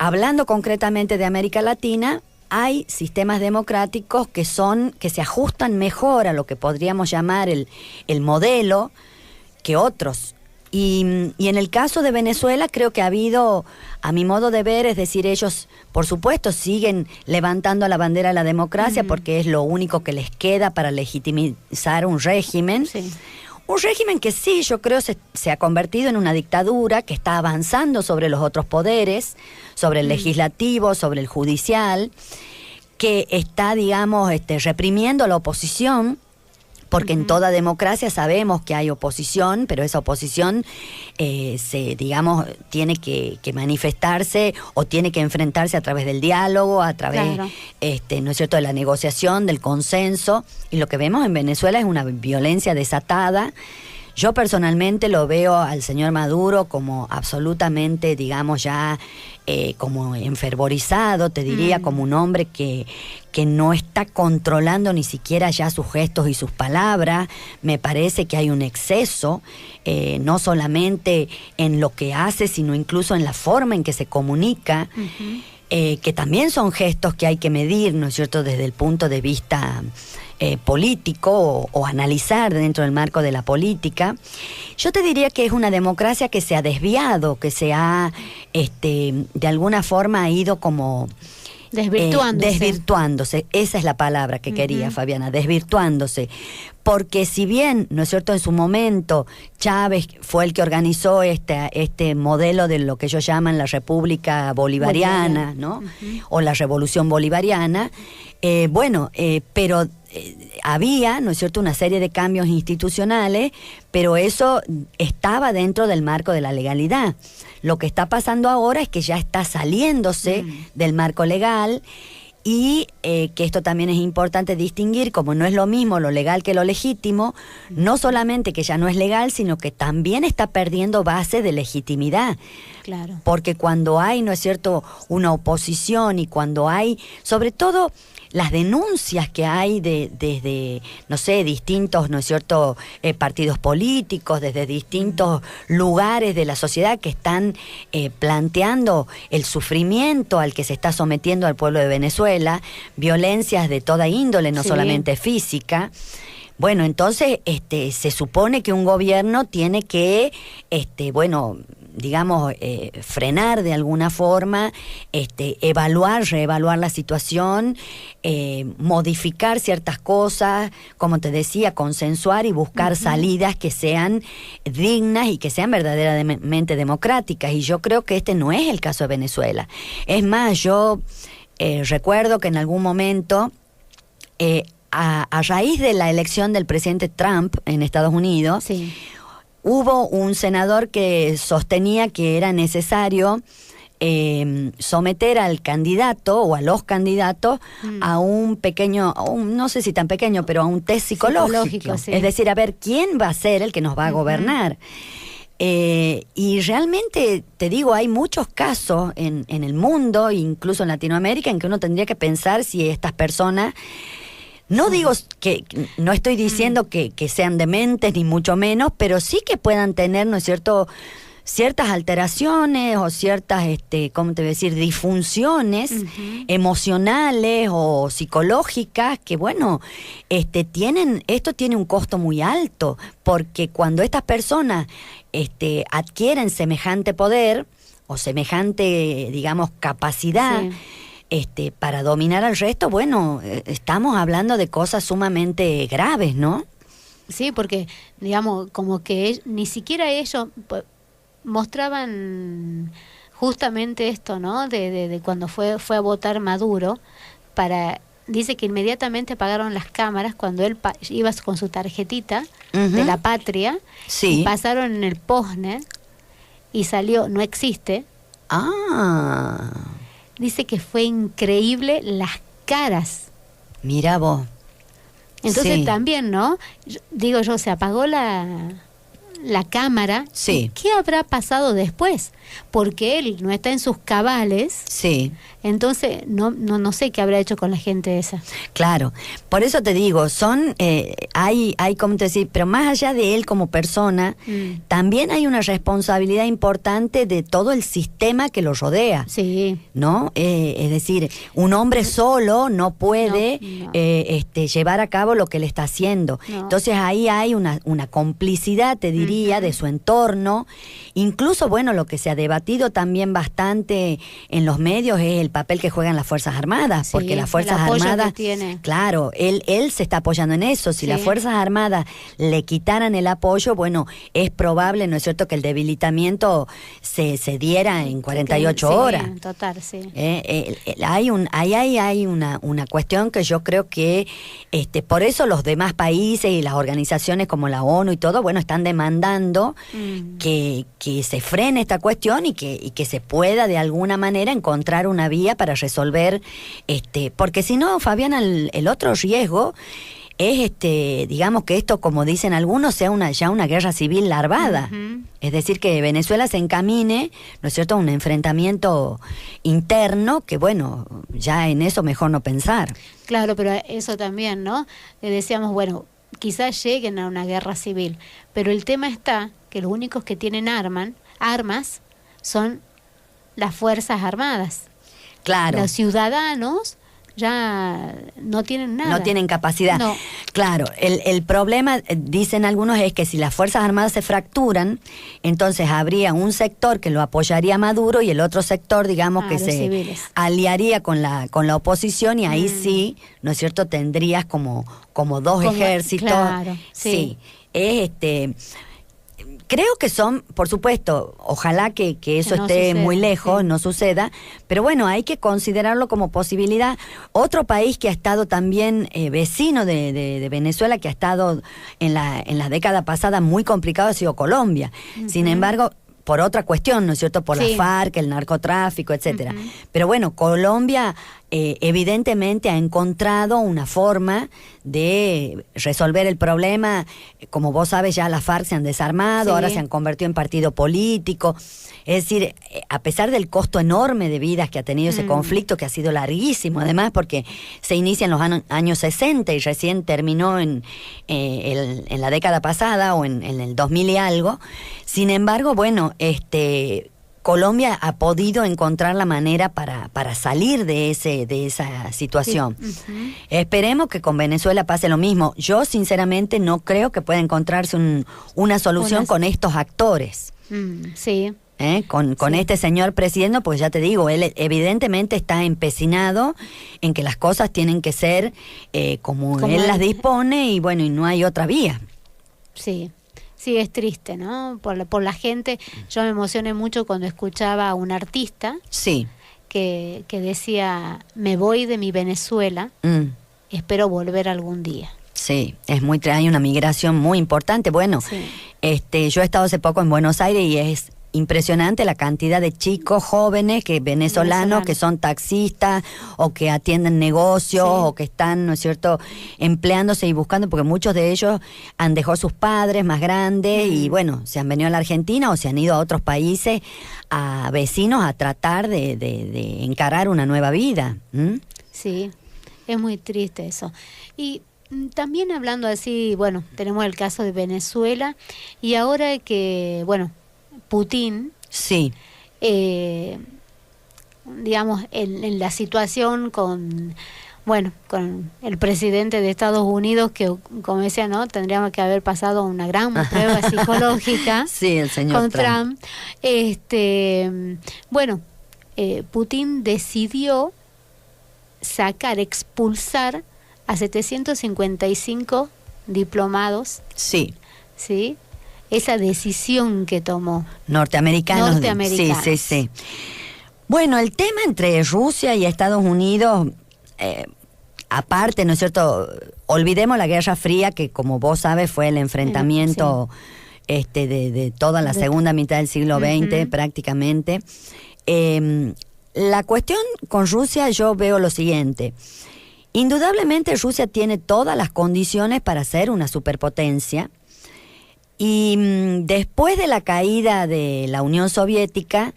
hablando concretamente de América Latina, hay sistemas democráticos que se ajustan mejor a lo que podríamos llamar el modelo que otros. Y en el caso de Venezuela creo que ha habido, a mi modo de ver, es decir, ellos por supuesto siguen levantando la bandera de la democracia porque es lo único que les queda para legitimizar un régimen. Sí. Un régimen que sí, yo creo se ha convertido en una dictadura que está avanzando sobre los otros poderes, sobre el legislativo, sobre el judicial, que está, digamos, reprimiendo a la oposición. Porque en toda democracia sabemos que hay oposición, pero esa oposición tiene que manifestarse o tiene que enfrentarse a través del diálogo, a través, ¿no es cierto?, de la negociación, del consenso. Y lo que vemos en Venezuela es una violencia desatada. Yo personalmente lo veo al señor Maduro como absolutamente, digamos, ya como enfervorizado, te diría, como un hombre que no está controlando ni siquiera ya sus gestos y sus palabras. Me parece que hay un exceso, no solamente en lo que hace, sino incluso en la forma en que se comunica, que también son gestos que hay que medir, ¿no es cierto?, desde el punto de vista político o analizar dentro del marco de la política. Yo te diría que es una democracia que se ha desviado, que se ha, de alguna forma, ha ido como desvirtuándose. Esa es la palabra que quería, Fabiana, desvirtuándose. Porque si bien, ¿no es cierto?, en su momento Chávez fue el que organizó este modelo de lo que ellos llaman la República Bolivariana, ¿no? O la Revolución Bolivariana, pero había, ¿no es cierto?, una serie de cambios institucionales, pero eso estaba dentro del marco de la legalidad. Lo que está pasando ahora es que ya está saliéndose del marco legal y que esto también es importante distinguir, como no es lo mismo lo legal que lo legítimo, no solamente que ya no es legal, sino que también está perdiendo base de legitimidad. Claro. Porque cuando hay, ¿no es cierto?, una oposición y cuando hay, sobre todo, las denuncias que hay desde, no sé, distintos, ¿no es cierto?, partidos políticos, desde distintos lugares de la sociedad que están planteando el sufrimiento al que se está sometiendo al pueblo de Venezuela, violencias de toda índole, no solamente física. Bueno, entonces se supone que un gobierno tiene que, digamos, frenar de alguna forma, reevaluar la situación, modificar ciertas cosas, como te decía, consensuar y buscar salidas que sean dignas y que sean verdaderamente democráticas. Y yo creo que no es el caso de Venezuela. Es más, yo recuerdo que en algún momento, a raíz de la elección del presidente Trump en Estados Unidos, hubo un senador que sostenía que era necesario someter al candidato o a los candidatos a un pequeño, no sé si tan pequeño, pero a un test psicológico. Es decir, a ver quién va a ser el que nos va a gobernar. Y realmente, te digo, hay muchos casos en el mundo, incluso en Latinoamérica, en que uno tendría que pensar si estas personas... No digo que, no estoy diciendo que sean dementes, ni mucho menos, pero sí que puedan tener, ¿no es cierto?, ciertas alteraciones o ciertas, ¿cómo te voy a decir?, disfunciones emocionales o psicológicas que, bueno, esto tiene un costo muy alto, porque cuando estas personas adquieren semejante poder o semejante, digamos, capacidad... para dominar al resto, bueno, estamos hablando de cosas sumamente graves, ¿no?
Sí, porque, digamos, como que ni siquiera ellos mostraban justamente esto, ¿no? De cuando fue a votar Maduro, dice que inmediatamente apagaron las cámaras cuando él iba con su tarjetita de la patria, y pasaron en el postnet y salió, no existe. Dice que fue increíble las caras.
Mira vos.
Entonces también, ¿no? Digo yo, se apagó la cámara.
Sí.
¿Qué habrá pasado después? Porque él no está en sus cabales.
Sí.
Entonces, no sé qué habrá hecho con la gente esa.
Claro, por eso te digo, hay como te decir, pero más allá de él como persona, también hay una responsabilidad importante de todo el sistema que lo rodea.
Sí.
¿No? Es decir, un hombre solo no puede llevar a cabo lo que él está haciendo.
No.
Entonces ahí hay una complicidad, te diría, de su entorno. Incluso, bueno, lo que se ha debatido también bastante en los medios es el papel que juegan las Fuerzas Armadas,
Sí,
porque las Fuerzas
el apoyo
Armadas,
que tiene.
claro, él se está apoyando en eso. Si
Sí.
las Fuerzas Armadas le quitaran el apoyo, bueno, es probable, ¿no es cierto?, que el debilitamiento se diera en 48
Sí,
horas.
total, sí.
Hay una cuestión que yo creo que por eso los demás países y las organizaciones como la ONU y todo, bueno, están demandando que se frene esta cuestión y que se pueda de alguna manera encontrar una vía para resolver, porque si no, Fabiana, el otro riesgo es digamos que esto, como dicen algunos, sea ya una guerra civil larvada. Es decir, que Venezuela se encamine, ¿no es cierto?, a un enfrentamiento interno que, bueno, ya en eso mejor no pensar.
Claro, pero eso también, ¿no? Le decíamos, bueno, quizás lleguen a una guerra civil, pero el tema está que los únicos que tienen armas son las Fuerzas Armadas.
Claro.
Los ciudadanos ya no tienen nada.
No tienen capacidad.
No.
Claro, el problema, dicen algunos, es que si las Fuerzas Armadas se fracturan, entonces habría un sector que lo apoyaría a Maduro y el otro sector, digamos, que
los
se
civiles.
aliaría con la oposición, y ahí sí, ¿no es cierto?, tendrías como dos ejércitos.
Claro, sí.
Creo que son, por supuesto, ojalá que eso
no
esté
suceda,
muy lejos,
sí.
no suceda, pero bueno, hay que considerarlo como posibilidad. Otro país que ha estado también vecino de Venezuela, que ha estado en la década pasada muy complicado, ha sido Colombia. Sin embargo, por otra cuestión, ¿no es cierto?, por
Sí.
la FARC, el narcotráfico, etcétera. Pero bueno, Colombia evidentemente ha encontrado una forma de resolver el problema. Como vos sabes, ya las FARC se han desarmado,
Sí.
ahora se han convertido en partido político. Es decir, a pesar del costo enorme de vidas que ha tenido ese conflicto, que ha sido larguísimo, además, porque se inicia en los años 60 y recién terminó en la década pasada o en el 2000 y algo. Sin embargo, bueno, Colombia ha podido encontrar la manera para salir de esa situación.
Sí.
Esperemos que con Venezuela pase lo mismo. Yo sinceramente no creo que pueda encontrarse una solución con estos actores.
Sí.
Con
Sí.
este señor presidente, pues ya te digo, él evidentemente está empecinado en que las cosas tienen que ser como él las dispone, y bueno, y no hay otra vía.
Sí. Sí, es triste, ¿no? Por la gente. Yo me emocioné mucho cuando escuchaba a un artista
Sí.
que decía, me voy de mi Venezuela, espero volver algún día.
Sí, hay una migración muy importante. Bueno,
Sí.
Yo he estado hace poco en Buenos Aires y es impresionante la cantidad de chicos jóvenes venezolanos que son taxistas o que atienden negocios,
Sí.
o que están, ¿no es cierto?, empleándose y buscando, porque muchos de ellos han dejado a sus padres más grandes y bueno, se han venido a la Argentina o se han ido a otros países, a vecinos, a tratar de encarar una nueva vida.
Sí, es muy triste eso. Y también hablando así, bueno, tenemos el caso de Venezuela y ahora que, bueno, Putin,
Sí,
digamos, en la situación con el presidente de Estados Unidos, que como decía, ¿no?, tendríamos que haber pasado una gran prueba psicológica
sí, el señor
con
Trump.
Putin decidió expulsar a 755 diplomados,
Sí.
¿sí? Esa decisión que tomó.
Norteamericanos. Sí. Bueno, el tema entre Rusia y Estados Unidos, aparte, ¿no es cierto?, olvidemos la Guerra Fría, que como vos sabes fue el enfrentamiento de toda la segunda mitad del siglo XX prácticamente. La cuestión con Rusia, yo veo lo siguiente. Indudablemente Rusia tiene todas las condiciones para ser una superpotencia, Y después de la caída de la Unión Soviética,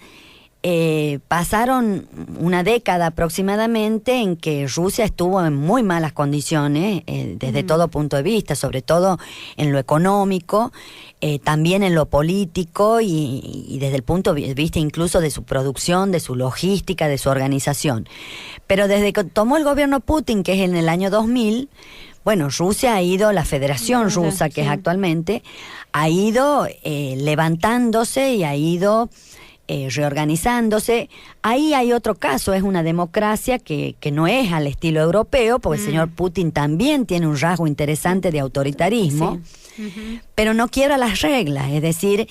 pasaron una década aproximadamente en que Rusia estuvo en muy malas condiciones desde todo punto de vista, sobre todo en lo económico, también en lo político y desde el punto de vista incluso de su producción, de su logística, de su organización. Pero desde que tomó el gobierno Putin, que es en el año 2000, bueno, Rusia ha ido, la Federación Rusa, que es actualmente, ha ido levantándose y ha ido reorganizándose. Ahí hay otro caso, es una democracia que no es al estilo europeo, porque el señor Putin también tiene un rasgo interesante de autoritarismo, pero no quiebra las reglas, es decir,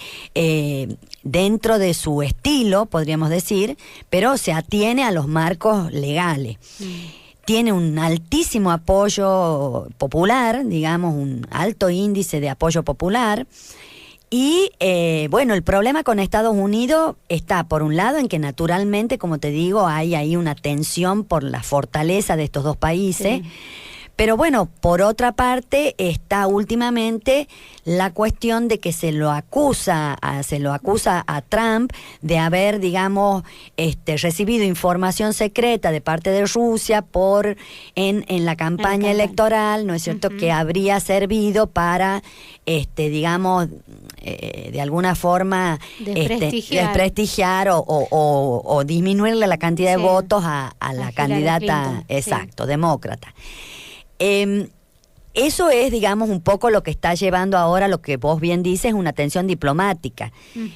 dentro de su estilo, podríamos decir, pero se atiene a los marcos legales. Tiene un altísimo apoyo popular, digamos, un alto índice de apoyo popular. Y bueno, el problema con Estados Unidos está, por un lado, en que naturalmente, como te digo, hay ahí una tensión por la fortaleza de estos dos países. Sí. Pero bueno, por otra parte está últimamente la cuestión de que se lo acusa a Trump de haber, digamos, recibido información secreta de parte de Rusia en la campaña electoral, ¿no es cierto?, que habría servido para, digamos, de alguna forma desprestigiar o disminuirle la cantidad de votos a la candidata, demócrata. Eso es, digamos, un poco lo que está llevando ahora, lo que vos bien dices, una tensión diplomática.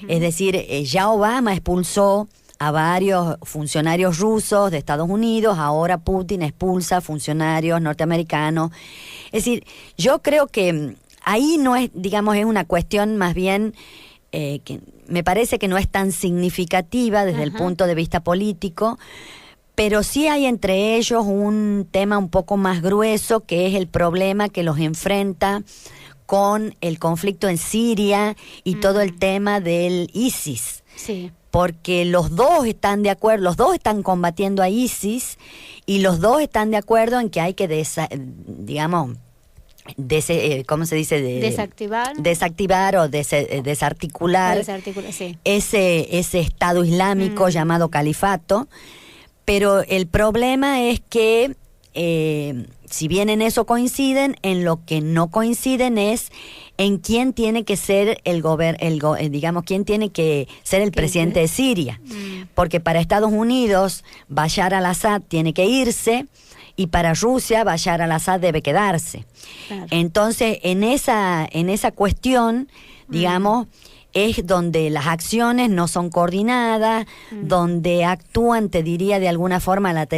Es decir, ya Obama expulsó a varios funcionarios rusos de Estados Unidos, ahora Putin expulsa funcionarios norteamericanos. Es decir, yo creo que ahí no es, digamos, es una cuestión más bien que me parece que no es tan significativa desde el punto de vista político, pero sí hay entre ellos un tema un poco más grueso, que es el problema que los enfrenta con el conflicto en Siria y todo el tema del ISIS. Sí. Porque los dos están de acuerdo, los dos están combatiendo a ISIS y los dos están de acuerdo en que hay que, ¿cómo se dice? Desactivar o desarticular sí. ese Estado Islámico llamado Califato. Pero el problema es que, si bien en eso coinciden, en lo que no coinciden es en quién tiene que ser quién tiene que ser el presidente de Siria. Porque para Estados Unidos, Bashar al-Assad tiene que irse, y para Rusia, Bashar al-Assad debe quedarse. Claro. Entonces, en esa cuestión, digamos, es donde las acciones no son coordinadas, donde actúan, te diría, de alguna forma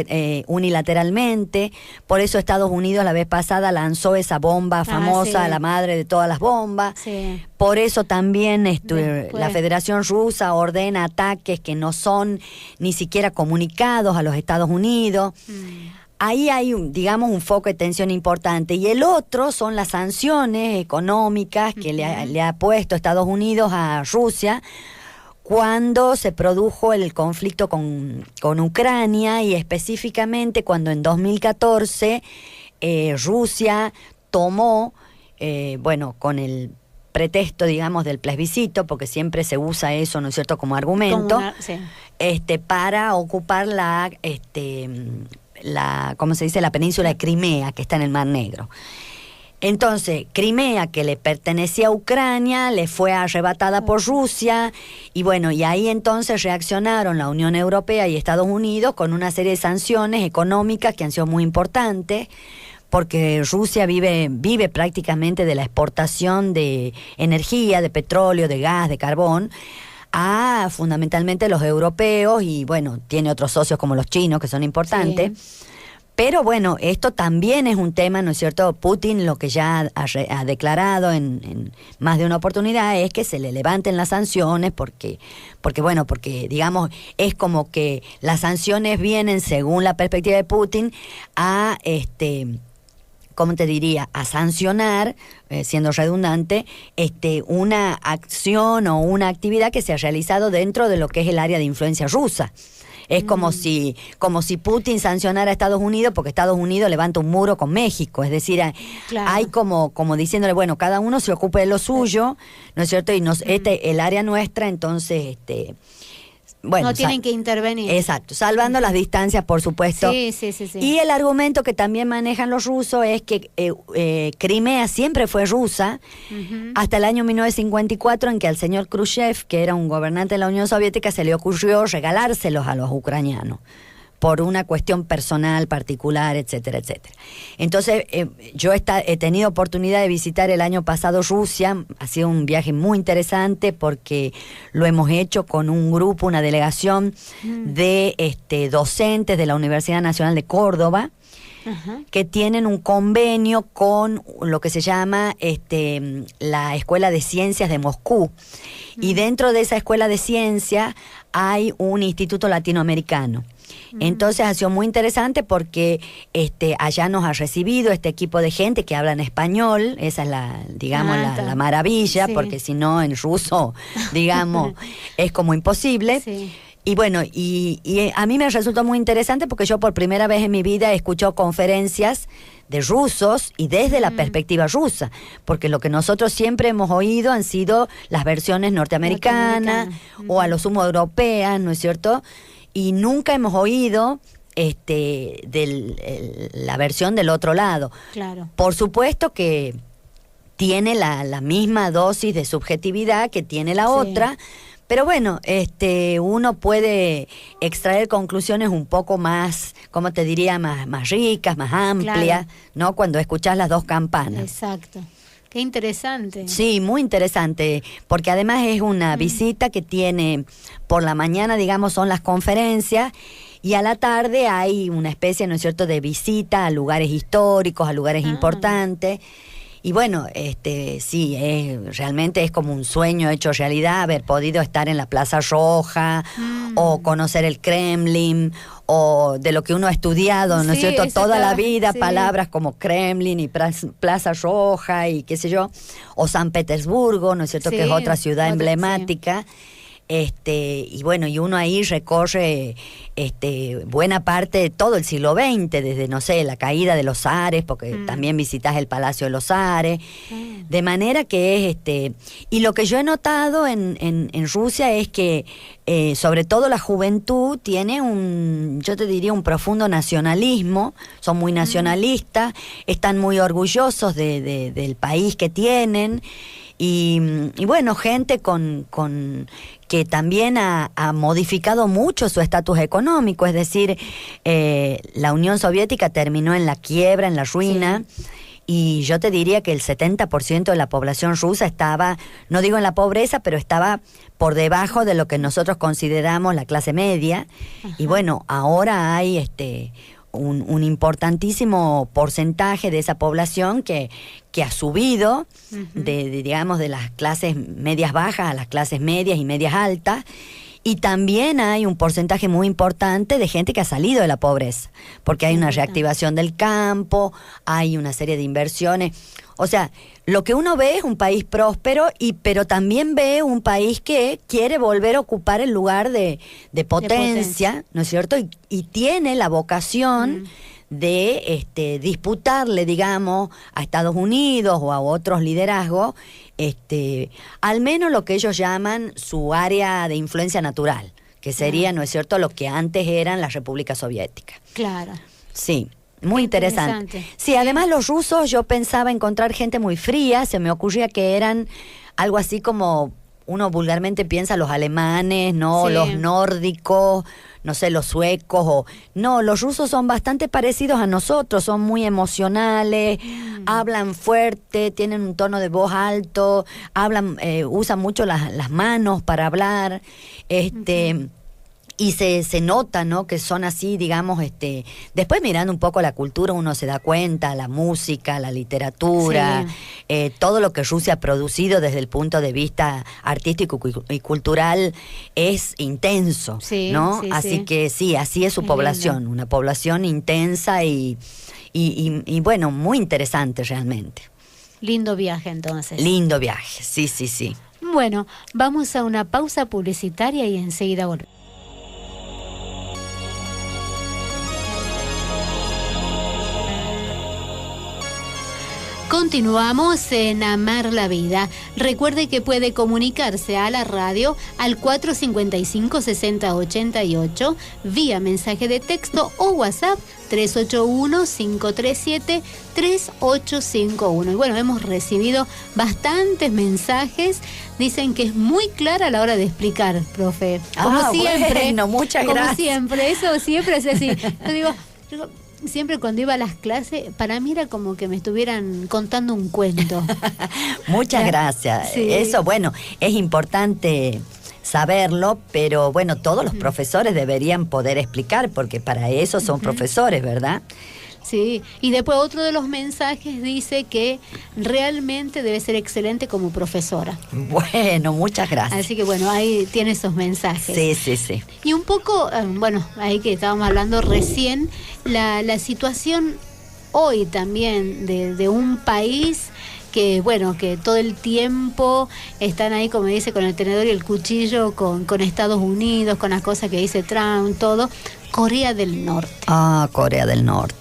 unilateralmente. Por eso Estados Unidos la vez pasada lanzó esa bomba famosa, la madre de todas las bombas. Sí. Por eso también la Federación Rusa ordena ataques que no son ni siquiera comunicados a los Estados Unidos. Ahí hay, un foco de tensión importante. Y el otro son las sanciones económicas que le ha puesto Estados Unidos a Rusia cuando se produjo el conflicto con Ucrania, y específicamente cuando en 2014 Rusia tomó, con el pretexto, digamos, del plebiscito, porque siempre se usa eso, ¿no es cierto?, como argumento, para ocupar la península de Crimea, que está en el Mar Negro. Entonces, Crimea, que le pertenecía a Ucrania, le fue arrebatada por Rusia, y ahí entonces reaccionaron la Unión Europea y Estados Unidos con una serie de sanciones económicas que han sido muy importantes, porque Rusia vive prácticamente de la exportación de energía, de petróleo, de gas, de carbón, a fundamentalmente los europeos, y tiene otros socios como los chinos, que son importantes. Sí. Pero esto también es un tema, ¿no es cierto? Putin lo que ya ha declarado en más de una oportunidad es que se le levanten las sanciones porque digamos, es como que las sanciones vienen, según la perspectiva de Putin, a ¿cómo te diría?, a sancionar, siendo redundante, una acción o una actividad que se ha realizado dentro de lo que es el área de influencia rusa. Es como si Putin sancionara a Estados Unidos porque Estados Unidos levanta un muro con México. Es decir, hay como diciéndole, bueno, cada uno se ocupe de lo suyo, ¿no es cierto? Y el área nuestra, entonces, bueno,
no tienen que intervenir.
Exacto, salvando las distancias, por supuesto.
Sí.
Y el argumento que también manejan los rusos es que Crimea siempre fue rusa, hasta el año 1954, en que al señor Khrushchev, que era un gobernante de la Unión Soviética, se le ocurrió regalárselos a los ucranianos por una cuestión personal, particular, etcétera, etcétera. Entonces, yo he tenido oportunidad de visitar el año pasado Rusia. Ha sido un viaje muy interesante porque lo hemos hecho con un grupo, una delegación de docentes de la Universidad Nacional de Córdoba, que tienen un convenio con lo que se llama la Escuela de Ciencias de Moscú. Y dentro de esa Escuela de Ciencias hay un instituto latinoamericano. Entonces ha sido muy interesante porque allá nos ha recibido este equipo de gente que habla en español. Esa es la maravilla, porque si no en ruso, digamos, es como imposible. Sí. Y bueno, y a mí me resultó muy interesante porque yo por primera vez en mi vida he escuchado conferencias de rusos y desde la perspectiva rusa, porque lo que nosotros siempre hemos oído han sido las versiones norteamericanas o a lo sumo europeas, ¿no es cierto? Y nunca hemos oído la versión del otro lado. Claro. Por supuesto que tiene la misma dosis de subjetividad que tiene la otra, pero bueno, uno puede extraer conclusiones un poco más, ¿cómo te diría? Más ricas, más amplias, ¿no? Cuando escuchas las dos campanas.
Exacto. Qué interesante.
Sí, muy interesante, porque además es una visita que tiene, por la mañana, digamos, son las conferencias, y a la tarde hay una especie, ¿no es cierto?, de visita a lugares históricos, a lugares importantes. Y bueno, sí, realmente es como un sueño hecho realidad haber podido estar en la Plaza Roja, o conocer el Kremlin, o de lo que uno ha estudiado, ¿no es cierto?, toda la vida, palabras como Kremlin y Plaza Roja y qué sé yo, o San Petersburgo, ¿no es cierto?, que es otra ciudad emblemática. Y bueno, y uno ahí recorre buena parte de todo el siglo XX, desde, no sé, la caída de los zares, porque también visitas el Palacio de los Zares, de manera que es, y lo que yo he notado en Rusia es que, sobre todo la juventud, tiene yo te diría, un profundo nacionalismo, son muy nacionalistas, están muy orgullosos del país que tienen, y bueno, gente que también ha modificado mucho su estatus económico, es decir, la Unión Soviética terminó en la quiebra, en la ruina, y yo te diría que el 70% de la población rusa estaba, no digo en la pobreza, pero estaba por debajo de lo que nosotros consideramos la clase media. Y bueno, ahora hay un importantísimo porcentaje de esa población que ha subido digamos, de las clases medias bajas a las clases medias y medias altas, y también hay un porcentaje muy importante de gente que ha salido de la pobreza, porque hay una reactivación del campo, hay una serie de inversiones. O sea, lo que uno ve es un país próspero, pero también ve un país que quiere volver a ocupar el lugar de potencia, ¿no es cierto? Y tiene la vocación de disputarle, digamos, a Estados Unidos o a otros liderazgos, al menos lo que ellos llaman su área de influencia natural, que sería, ¿no es cierto?, lo que antes eran las repúblicas soviéticas.
Claro.
Sí. Muy interesante. Sí, además los rusos, yo pensaba encontrar gente muy fría, se me ocurría que eran algo así como uno vulgarmente piensa los alemanes, ¿no? Los nórdicos, no sé, los suecos, no, los rusos son bastante parecidos a nosotros, son muy emocionales, hablan fuerte, tienen un tono de voz alto, usan mucho las manos para hablar, y se nota, ¿no?, que son así, digamos, después mirando un poco la cultura uno se da cuenta, la música, la literatura, todo lo que Rusia ha producido desde el punto de vista artístico y cultural es intenso, ¿no? Así que sí, así es su población, una población intensa y bueno, muy interesante realmente.
Lindo viaje entonces.
Lindo viaje, sí.
Bueno, vamos a una pausa publicitaria y enseguida volvemos. Continuamos en Amar la Vida. Recuerde que puede comunicarse a la radio al 455-6088 vía mensaje de texto o WhatsApp 381-537-3851. Y bueno, hemos recibido bastantes mensajes. Dicen que es muy clara a la hora de explicar, profe. Como siempre.
Bueno, muchas gracias.
Como siempre, eso siempre es así. Yo digo, siempre cuando iba a las clases, para mí era como que me estuvieran contando un cuento.
Muchas gracias.
Sí.
Eso, bueno, es importante saberlo, pero bueno, todos los profesores deberían poder explicar, porque para eso son profesores, ¿verdad?
Sí, y después otro de los mensajes dice que realmente debe ser excelente como profesora.
Bueno, muchas gracias.
Así que bueno, ahí tiene esos mensajes.
Sí, sí, sí.
Y un poco, bueno, ahí que estábamos hablando recién, la situación hoy también de un país que, bueno, que todo el tiempo están ahí, como dice, con el tenedor y el cuchillo, con Estados Unidos, con las cosas que dice Trump, todo. Corea del Norte.
Ah, Corea del Norte.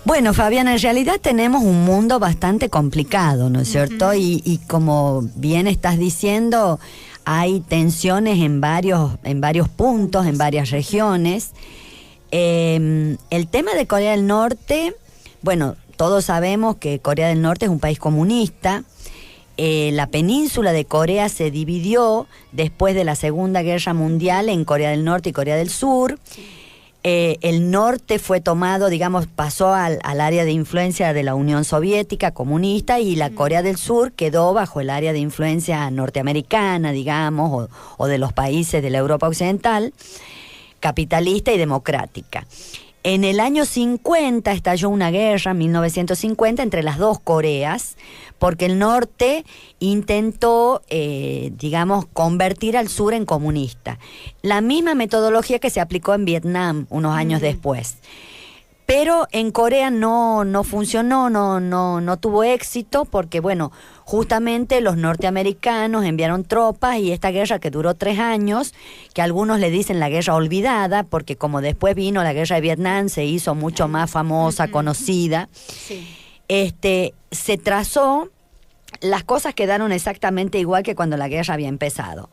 Bueno, Fabiana, en realidad tenemos un mundo bastante complicado, ¿no es cierto? Y como bien estás diciendo, hay tensiones en varios puntos, en varias regiones. El tema de Corea del Norte, bueno, todos sabemos que Corea del Norte es un país comunista. La península de Corea se dividió después de la Segunda Guerra Mundial en Corea del Norte y Corea del Sur. El norte fue tomado, digamos, pasó al área de influencia de la Unión Soviética comunista, y la Corea del Sur quedó bajo el área de influencia norteamericana, digamos, o de los países de la Europa Occidental, capitalista y democrática. En el año 50 estalló una guerra, en 1950, entre las dos Coreas, porque el norte intentó, digamos, convertir al sur en comunista. La misma metodología que se aplicó en Vietnam unos años después. Pero en Corea no funcionó, no tuvo éxito, porque, bueno, justamente los norteamericanos enviaron tropas, y esta guerra, que duró 3 años, que algunos le dicen la guerra olvidada, porque como después vino la guerra de Vietnam, se hizo mucho más famosa, conocida. Sí. Se trazó, las cosas quedaron exactamente igual que cuando la guerra había empezado,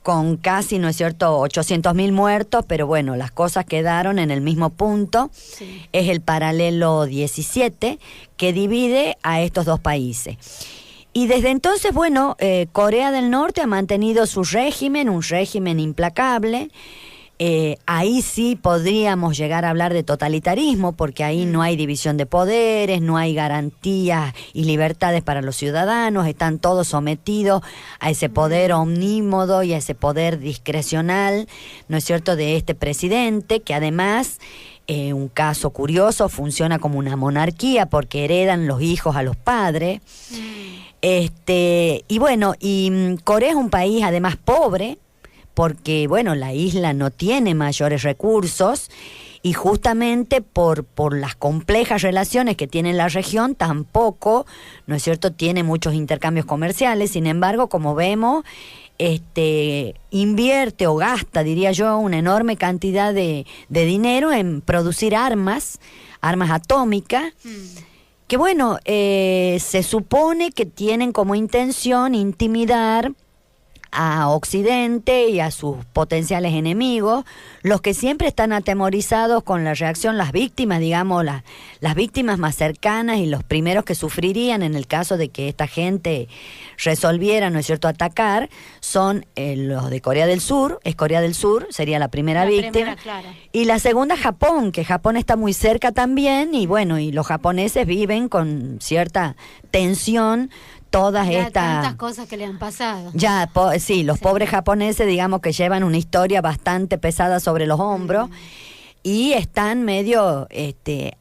con casi, ¿no es cierto?, 800.000 muertos, pero bueno, las cosas quedaron en el mismo punto. Sí. Es el paralelo 17 que divide a estos dos países. Y desde entonces, bueno, Corea del Norte ha mantenido su régimen, un régimen implacable. Ahí sí podríamos llegar a hablar de totalitarismo, porque ahí no hay división de poderes, no hay garantías y libertades para los ciudadanos, están todos sometidos a ese poder omnímodo y a ese poder discrecional, ¿no es cierto?, de este presidente, que además, un caso curioso, funciona como una monarquía, porque heredan los hijos a los padres. Y bueno, Corea es un país además pobre, porque, bueno, la isla no tiene mayores recursos, y justamente por las complejas relaciones que tiene la región, tampoco, ¿no es cierto?, tiene muchos intercambios comerciales. Sin embargo, como vemos, invierte o gasta, diría yo, una enorme cantidad de dinero en producir armas atómicas, que, bueno, se supone que tienen como intención intimidar a Occidente y a sus potenciales enemigos, los que siempre están atemorizados con la reacción, las víctimas, digamos, las víctimas más cercanas y los primeros que sufrirían en el caso de que esta gente resolviera, ¿no es cierto?, atacar, son los de Corea del Sur. Es Corea del Sur, sería la primera víctima. Y la segunda, Japón, que Japón está muy cerca también, y bueno, y los japoneses viven con cierta tensión todas
tantas cosas que le han pasado.
Sí, los pobres japoneses, digamos, que llevan una historia bastante pesada sobre los hombros, y están medio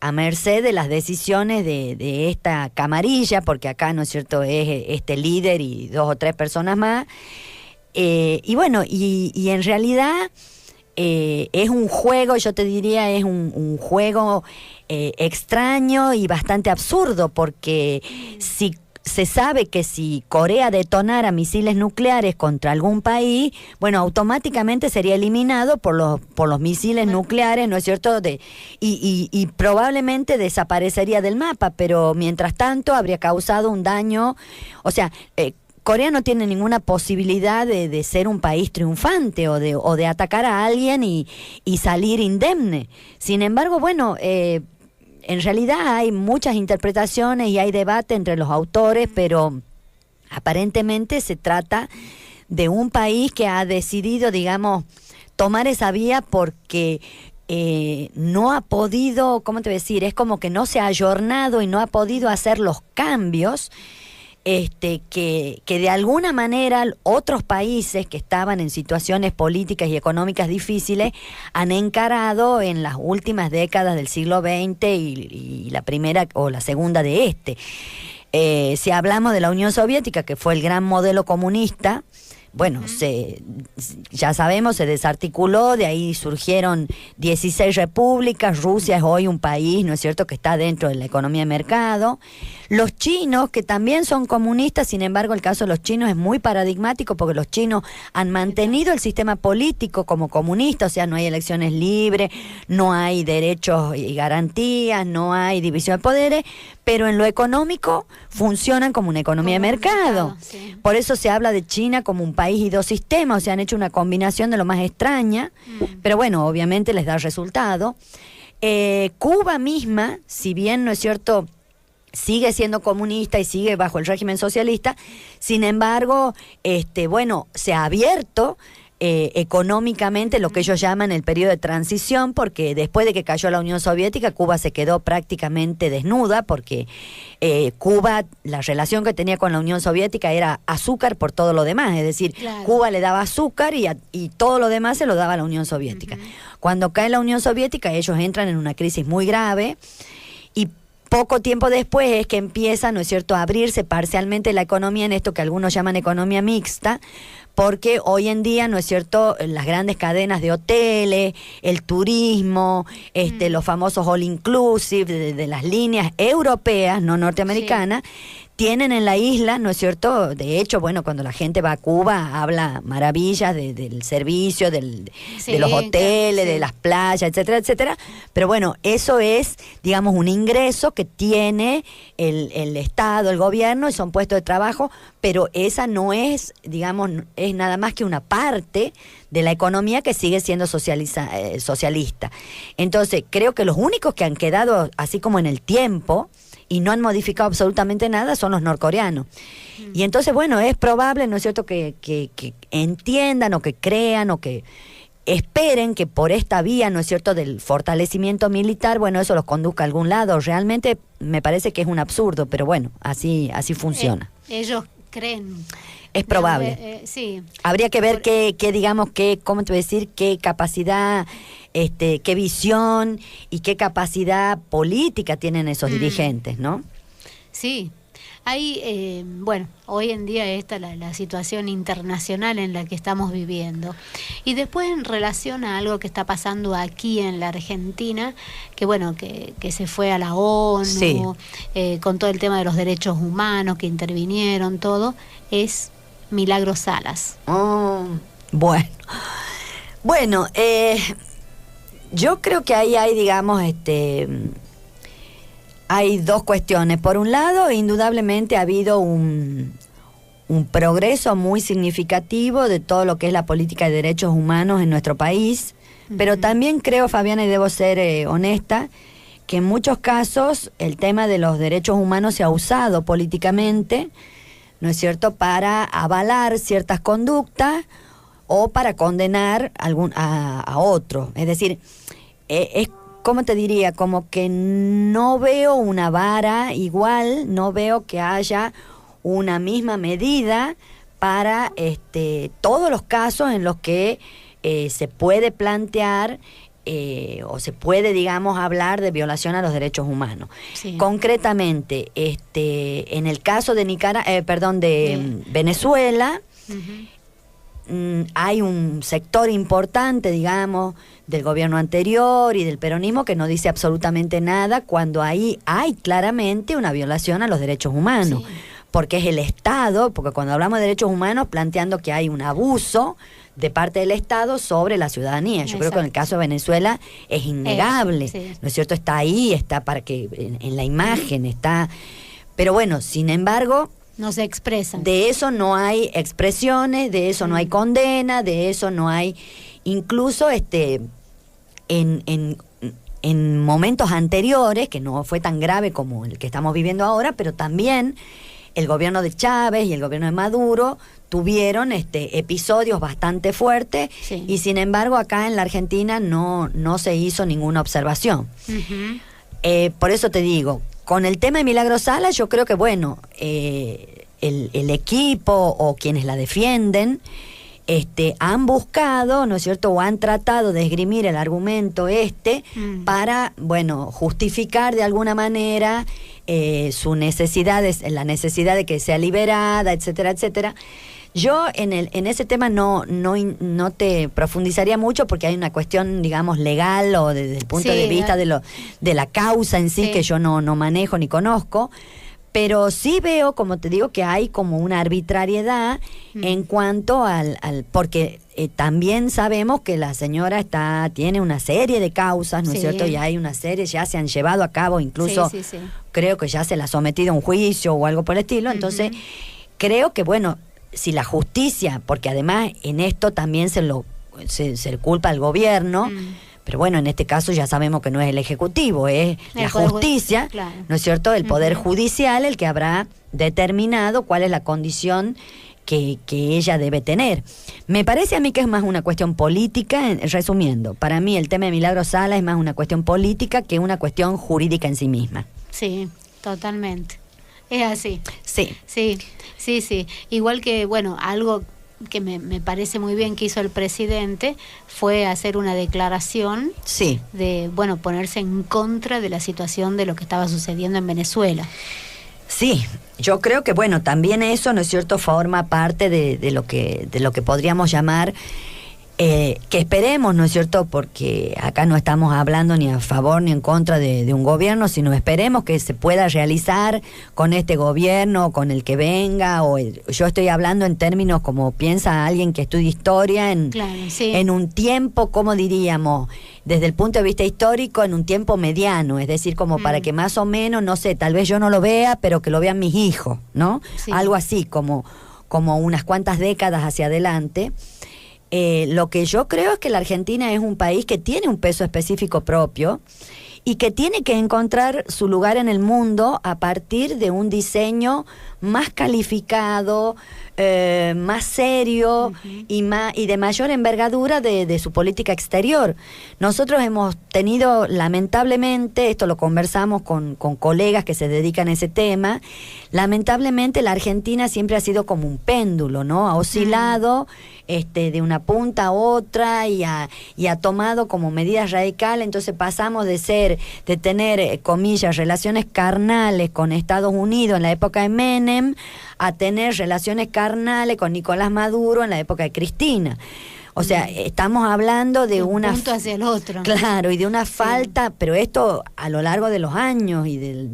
a merced de las decisiones de esta camarilla, porque acá, ¿no es cierto?, es este líder y 2 o 3 personas más. Y bueno, y en realidad es un juego, yo te diría, es un juego extraño y bastante absurdo, porque si se sabe que si Corea detonara misiles nucleares contra algún país, bueno, automáticamente sería eliminado por los misiles nucleares, ¿no es cierto? Y probablemente desaparecería del mapa, pero mientras tanto habría causado un daño, o sea, Corea no tiene ninguna posibilidad de ser un país triunfante o de atacar a alguien y salir indemne. Sin embargo, bueno, en realidad hay muchas interpretaciones y hay debate entre los autores, pero aparentemente se trata de un país que ha decidido, digamos, tomar esa vía porque no ha podido, ¿cómo te voy a decir? Es como que no se ha ayornado y no ha podido hacer los cambios que de alguna manera otros países que estaban en situaciones políticas y económicas difíciles han encarado en las últimas décadas del siglo XX y la primera o la segunda de si hablamos de la Unión Soviética, que fue el gran modelo comunista, bueno, ya sabemos, se desarticuló, de ahí surgieron 16 repúblicas, Rusia es hoy un país, ¿no es cierto?, que está dentro de la economía de mercado. Los chinos, que también son comunistas, sin embargo, el caso de los chinos es muy paradigmático porque los chinos han mantenido el sistema político como comunista, o sea, no hay elecciones libres, no hay derechos y garantías, no hay división de poderes, pero en lo económico funcionan como una economía de mercado. Sí. Por eso se habla de China como un país y dos sistemas, o sea, han hecho una combinación de lo más extraña, pero bueno, obviamente les da resultado. Cuba misma, si bien, ¿no es cierto?, sigue siendo comunista y sigue bajo el régimen socialista, sin embargo, bueno, se ha abierto económicamente lo que ellos llaman el periodo de transición, porque después de que cayó la Unión Soviética, Cuba se quedó prácticamente desnuda, porque Cuba, la relación que tenía con la Unión Soviética era azúcar por todo lo demás, es decir, claro, Cuba le daba azúcar y todo lo demás se lo daba a la Unión Soviética. Cuando cae la Unión Soviética, ellos entran en una crisis muy grave, y poco tiempo después es que empieza, ¿no es cierto?, a abrirse parcialmente la economía en esto que algunos llaman economía mixta, porque hoy en día, ¿no es cierto?, las grandes cadenas de hoteles, el turismo, los famosos all inclusive de las líneas europeas, no norteamericanas, tienen en la isla, ¿no es cierto? De hecho, bueno, cuando la gente va a Cuba, habla maravillas del servicio, de los hoteles, de las playas, etcétera, etcétera. Pero bueno, eso es, digamos, un ingreso que tiene el Estado, el gobierno, y son puestos de trabajo, pero esa no es, digamos, es nada más que una parte de la economía que sigue siendo socialista. Entonces, creo que los únicos que han quedado así como en el tiempo y no han modificado absolutamente nada son los norcoreanos. Y entonces, bueno, es probable, ¿no es cierto?, que entiendan o que crean o que esperen que por esta vía, ¿no es cierto?, del fortalecimiento militar, bueno, eso los conduzca a algún lado. Realmente me parece que es un absurdo, pero bueno, así funciona.
Ellos creen.
Es probable.
Sí.
Habría que ver ¿cómo te voy a decir? Qué capacidad, qué visión y qué capacidad política tienen esos dirigentes, ¿no?
Sí. Hay, bueno, hoy en día esta es la situación internacional en la que estamos viviendo. Y después, en relación a algo que está pasando aquí en la Argentina, que bueno, que se fue a la ONU, sí, con todo el tema de los derechos humanos, que intervinieron, todo, es Milagros Salas.
Oh, bueno, yo creo que ahí hay, digamos, hay dos cuestiones. Por un lado, indudablemente ha habido un progreso muy significativo de todo lo que es la política de derechos humanos en nuestro país, pero también creo, Fabiana, y debo ser honesta, que en muchos casos el tema de los derechos humanos se ha usado políticamente, ¿no es cierto?, para avalar ciertas conductas o para condenar a otro. Es decir, es, ¿cómo te diría? Como que no veo una vara igual, no veo que haya una misma medida para todos los casos en los que se puede plantear o se puede, digamos, hablar de violación a los derechos humanos. Sí. Concretamente, en el caso de Venezuela, hay un sector importante, digamos, del gobierno anterior y del peronismo que no dice absolutamente nada cuando ahí hay claramente una violación a los derechos humanos. Sí. porque es el Estado, porque cuando hablamos de derechos humanos planteando que hay un abuso de parte del Estado sobre la ciudadanía. Yo creo que en el caso de Venezuela es innegable, sí. ¿No es cierto? Está ahí, está para que en la imagen está, pero bueno, sin embargo,
no se expresan.
De eso no hay expresiones, de eso no hay condena, de eso no hay, incluso en momentos anteriores, que no fue tan grave como el que estamos viviendo ahora, pero también el gobierno de Chávez y el gobierno de Maduro tuvieron episodios bastante fuertes, sí. Y sin embargo acá en la Argentina no se hizo ninguna observación. Uh-huh. Por eso te digo, con el tema de Milagro Sala, yo creo que bueno, el equipo o quienes la defienden han buscado, ¿no es cierto?, o han tratado de esgrimir el argumento para, bueno, justificar de alguna manera su necesidad, la necesidad de que sea liberada, etcétera, etcétera. Yo en ese tema no te profundizaría mucho porque hay una cuestión, digamos, legal o desde el punto de vista de la causa en sí, que yo no manejo ni conozco. Pero sí veo, como te digo, que hay como una arbitrariedad en cuanto al porque también sabemos que la señora tiene una serie de causas, ¿no es cierto? Y hay una serie, ya se han llevado a cabo, incluso creo que ya se la ha sometido a un juicio o algo por el estilo. Entonces, creo que, bueno, si la justicia, porque además en esto también se le culpa al gobierno, pero bueno, en este caso ya sabemos que no es el Ejecutivo, es la justicia, claro. ¿No es cierto? El Poder Judicial el que habrá determinado cuál es la condición que ella debe tener. Me parece a mí que es más una cuestión política, resumiendo, para mí el tema de Milagro Sala es más una cuestión política que una cuestión jurídica en sí misma.
Sí, totalmente. Es así.
Sí.
Sí. Igual que, bueno, algo que me parece muy bien que hizo el presidente fue hacer una declaración de, bueno, ponerse en contra de la situación de lo que estaba sucediendo en Venezuela.
Sí, yo creo que, bueno, también eso, ¿no es cierto?, forma parte de lo que podríamos llamar, que esperemos, ¿no es cierto?, porque acá no estamos hablando ni a favor ni en contra de un gobierno, sino esperemos que se pueda realizar con este gobierno, con el que venga, o yo estoy hablando en términos como piensa alguien que estudia historia, en un tiempo, como diríamos, desde el punto de vista histórico, en un tiempo mediano, es decir, como para que más o menos, no sé, tal vez yo no lo vea, pero que lo vean mis hijos, ¿no? Sí. Algo así, como unas cuantas décadas hacia adelante. Lo que yo creo es que la Argentina es un país que tiene un peso específico propio y que tiene que encontrar su lugar en el mundo a partir de un diseño más calificado, más serio y de mayor envergadura de su política exterior. Nosotros hemos tenido, lamentablemente, esto lo conversamos con colegas que se dedican a ese tema, lamentablemente la Argentina siempre ha sido como un péndulo, ¿no? Ha oscilado de una punta a otra y ha tomado como medidas radicales. Entonces pasamos de tener, comillas, relaciones carnales con Estados Unidos en la época de Menem a tener relaciones carnales con Nicolás Maduro en la época de Cristina. O sea, estamos hablando de un
punto hacia el otro.
Claro, y de una falta, pero esto a lo largo de los años y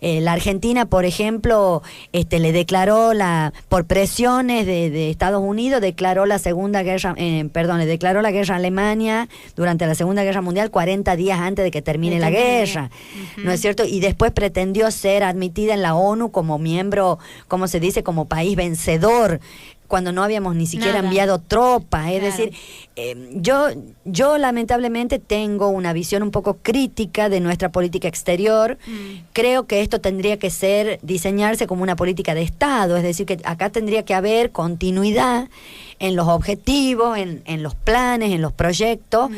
la Argentina, por ejemplo, le declaró por presiones de Estados Unidos, declaró la declaró la guerra a Alemania durante la Segunda Guerra Mundial 40 días antes de que termine la guerra, ¿no es cierto? Y después pretendió ser admitida en la ONU como miembro, ¿cómo se dice?, como país vencedor, cuando no habíamos ni siquiera enviado tropas. Es decir, yo lamentablemente tengo una visión un poco crítica de nuestra política exterior. Creo que esto tendría que diseñarse como una política de Estado, es decir, que acá tendría que haber continuidad en los objetivos, en los planes, en los proyectos,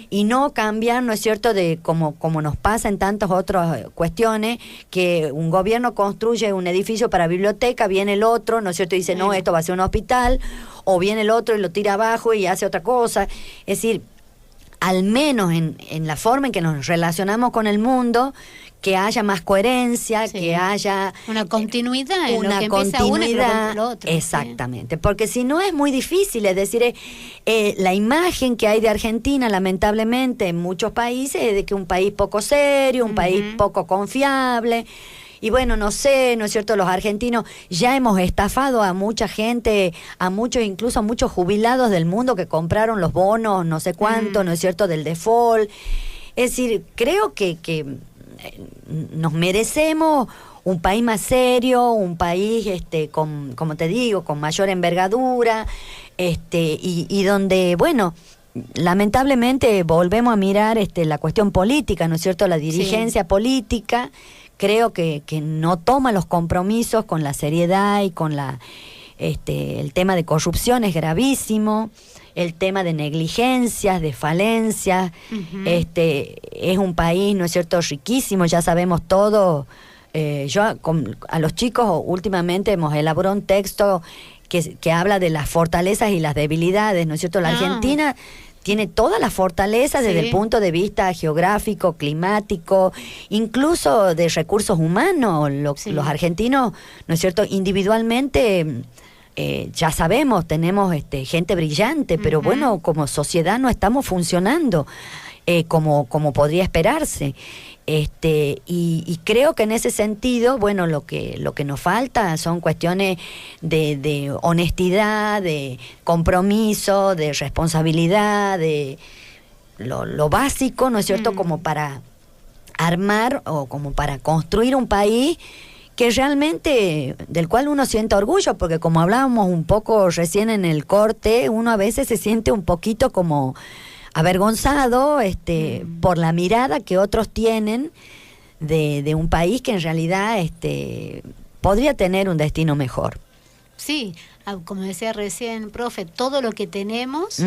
y no cambiar, ¿no es cierto?, de como nos pasa en tantas otras cuestiones, que un gobierno construye un edificio para biblioteca, viene el otro, ¿no es cierto?, y dice, no, esto va a ser un hospital, o viene el otro y lo tira abajo y hace otra cosa. Es decir, al menos en la forma en que nos relacionamos con el mundo, que haya más coherencia, que haya
una continuidad en lo que empieza uno y lo otro.
Exactamente, porque si no es muy difícil, es decir, la imagen que hay de Argentina, lamentablemente, en muchos países, es de que un país poco serio, un país poco confiable. Y bueno, no sé, ¿no es cierto? Los argentinos ya hemos estafado a mucha gente, a muchos, incluso a muchos jubilados del mundo que compraron los bonos, no sé cuánto, ¿no es cierto? Del default. Es decir, creo que nos merecemos un país más serio, un país, con, como te digo, con mayor envergadura, y donde, bueno, lamentablemente volvemos a mirar la cuestión política, ¿no es cierto? La dirigencia política, creo que no toma los compromisos con la seriedad y con el tema de corrupción es gravísimo, el tema de negligencias, de falencias, es un país, ¿no es cierto?, riquísimo, ya sabemos todo. Yo a los chicos últimamente hemos elaborado un texto que habla de las fortalezas y las debilidades, ¿no es cierto? La Argentina tiene todas las fortalezas desde el punto de vista geográfico, climático, incluso de recursos humanos. Los argentinos, ¿no es cierto?, individualmente, ya sabemos, tenemos gente brillante, pero bueno, como sociedad no estamos funcionando como podría esperarse. Y creo que en ese sentido, bueno, lo que nos falta son cuestiones de honestidad, de compromiso, de responsabilidad, de lo básico, ¿no es cierto?, como para armar o como para construir un país que realmente, del cual uno sienta orgullo, porque como hablábamos un poco recién en el corte, uno a veces se siente un poquito como avergonzado por la mirada que otros tienen de un país que en realidad podría tener un destino mejor.
Sí, como decía recién, profe, todo lo que tenemos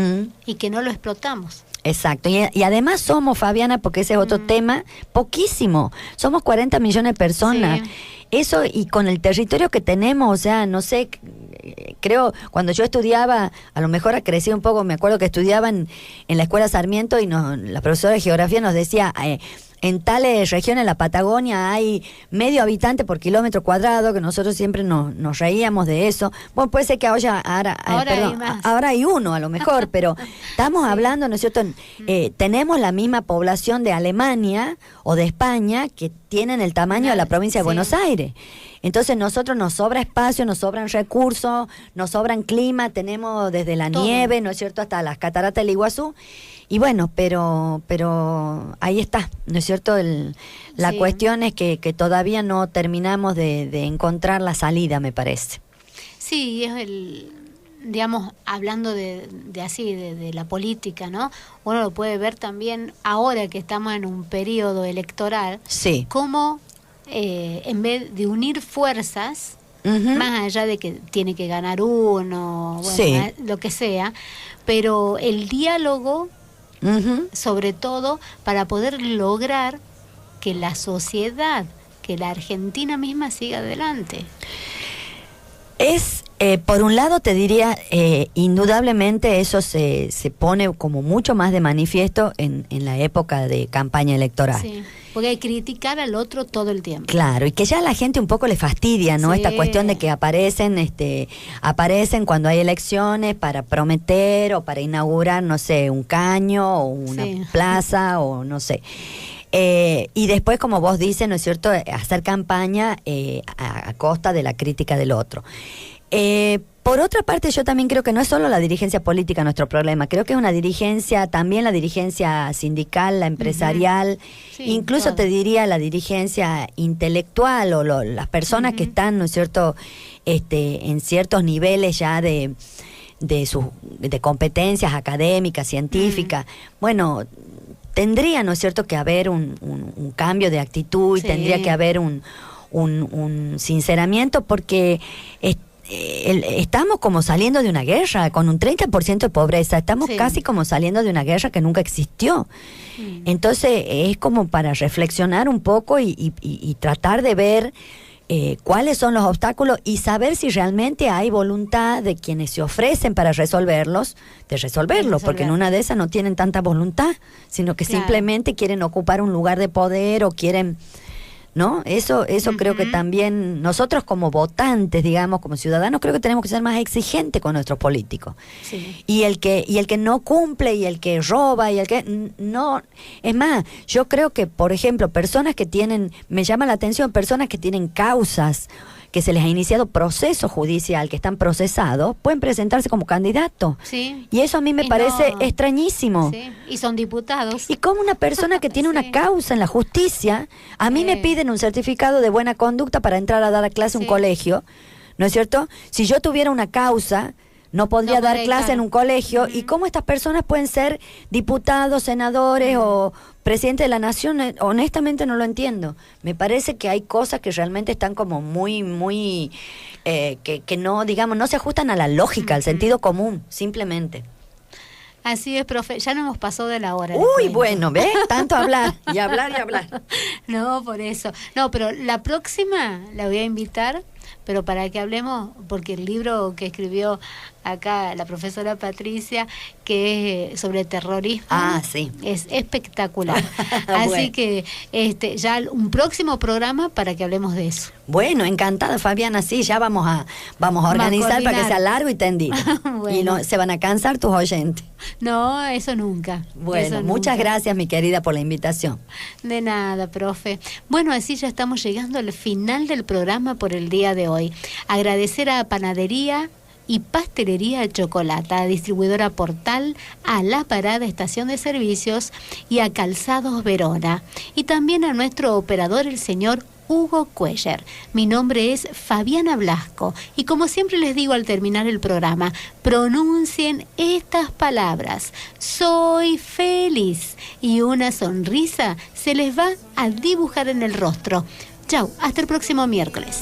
y que no lo explotamos.
Exacto, y además somos, Fabiana, porque ese es otro tema, poquísimo, somos 40 millones de personas. Sí. Eso, y con el territorio que tenemos, o sea, no sé, creo, cuando yo estudiaba, a lo mejor ha crecido un poco, me acuerdo que estudiaba en la Escuela Sarmiento y la profesora de geografía nos decía, en tales regiones, en la Patagonia, hay medio habitante por kilómetro cuadrado, que nosotros siempre nos reíamos de eso. Bueno, puede ser que ahora hay uno a lo mejor, pero estamos hablando, ¿no es cierto? Tenemos la misma población de Alemania o de España que tienen el tamaño de la provincia de Buenos Aires. Entonces nosotros nos sobra espacio, nos sobran recursos, nos sobran clima, tenemos desde la nieve, ¿no es cierto?, hasta las cataratas del Iguazú. Y bueno, pero ahí está, ¿no es cierto? La cuestión es que todavía no terminamos de encontrar la salida, me parece.
Sí, es digamos, hablando de la política, ¿no? Uno lo puede ver también ahora que estamos en un periodo electoral, cómo en vez de unir fuerzas, más allá de que tiene que ganar uno, bueno, lo que sea, pero el diálogo, sobre todo para poder lograr que la sociedad, que la Argentina misma siga adelante.
Por un lado te diría, indudablemente eso se pone como mucho más de manifiesto en la época de campaña electoral.
Sí, porque hay que criticar al otro todo el tiempo.
Claro, y que ya a la gente un poco le fastidia, ¿no? Esta cuestión de que aparecen cuando hay elecciones para prometer o para inaugurar, no sé, un caño o una plaza o no sé. Y después, como vos dices, ¿no es cierto?, hacer campaña a costa de la crítica del otro. Por otra parte, yo también creo que no es solo la dirigencia política nuestro problema, creo que es una dirigencia, también la dirigencia sindical, la empresarial, incluso te diría la dirigencia intelectual o las personas que están, ¿no es cierto?, en ciertos niveles ya de competencias académicas, científicas. Bueno, tendría, ¿no es cierto?, que haber un cambio de actitud y tendría que haber un sinceramiento, porque estamos como saliendo de una guerra con un 30% de pobreza, estamos casi como saliendo de una guerra que nunca existió. Entonces es como para reflexionar un poco y tratar de ver cuáles son los obstáculos y saber si realmente hay voluntad de quienes se ofrecen para resolverlos, porque en una de esas no tienen tanta voluntad, sino que simplemente quieren ocupar un lugar de poder o quieren ¿no? Eso creo que también nosotros como votantes, digamos, como ciudadanos, creo que tenemos que ser más exigentes con nuestros políticos.
Sí.
Y el que no cumple, y el que roba, y el que no... Es más, yo creo que, por ejemplo, personas que tienen, me llama la atención, personas que tienen causas, que se les ha iniciado proceso judicial, que están procesados, pueden presentarse como candidatos.
Sí.
Y eso a mí me parece extrañísimo.
Sí. Y son diputados.
Y como una persona que tiene una causa en la justicia, a mí me piden un certificado de buena conducta para entrar a dar clase a un colegio, ¿no es cierto? Si yo tuviera una causa, no podría dar clase en un colegio. ¿Y cómo estas personas pueden ser diputados, senadores o presidentes de la nación? Honestamente no lo entiendo. Me parece que hay cosas que realmente están como muy, que no, digamos, no se ajustan a la lógica, al sentido común, simplemente.
Así es, profe. Ya no hemos pasado de la hora.
Uy, bueno, ¿ves? Tanto hablar y hablar y hablar.
No, por eso. No, pero la próxima la voy a invitar, pero para que hablemos, porque el libro que escribió acá la profesora Patricia, que es sobre terrorismo,
sí,
es espectacular. Así
bueno,
que ya un próximo programa para que hablemos de eso.
Bueno, encantada, Fabiana, sí, ya vamos a organizar para que sea largo y tendido.
Bueno.
Y no se van a cansar tus oyentes.
No, eso nunca.
Bueno,
Eso
muchas
nunca.
gracias, mi querida, por la invitación.
De nada, profe. Bueno, así ya estamos llegando al final del programa por el día de hoy. Agradecer a Panadería y Pastelería Chocolata, distribuidora Portal, a La Parada Estación de Servicios y a Calzados Verona. Y también a nuestro operador, el señor Hugo Cuellar. Mi nombre es Fabiana Blasco y como siempre les digo al terminar el programa, pronuncien estas palabras: soy feliz, y una sonrisa se les va a dibujar en el rostro. Chau, hasta el próximo miércoles.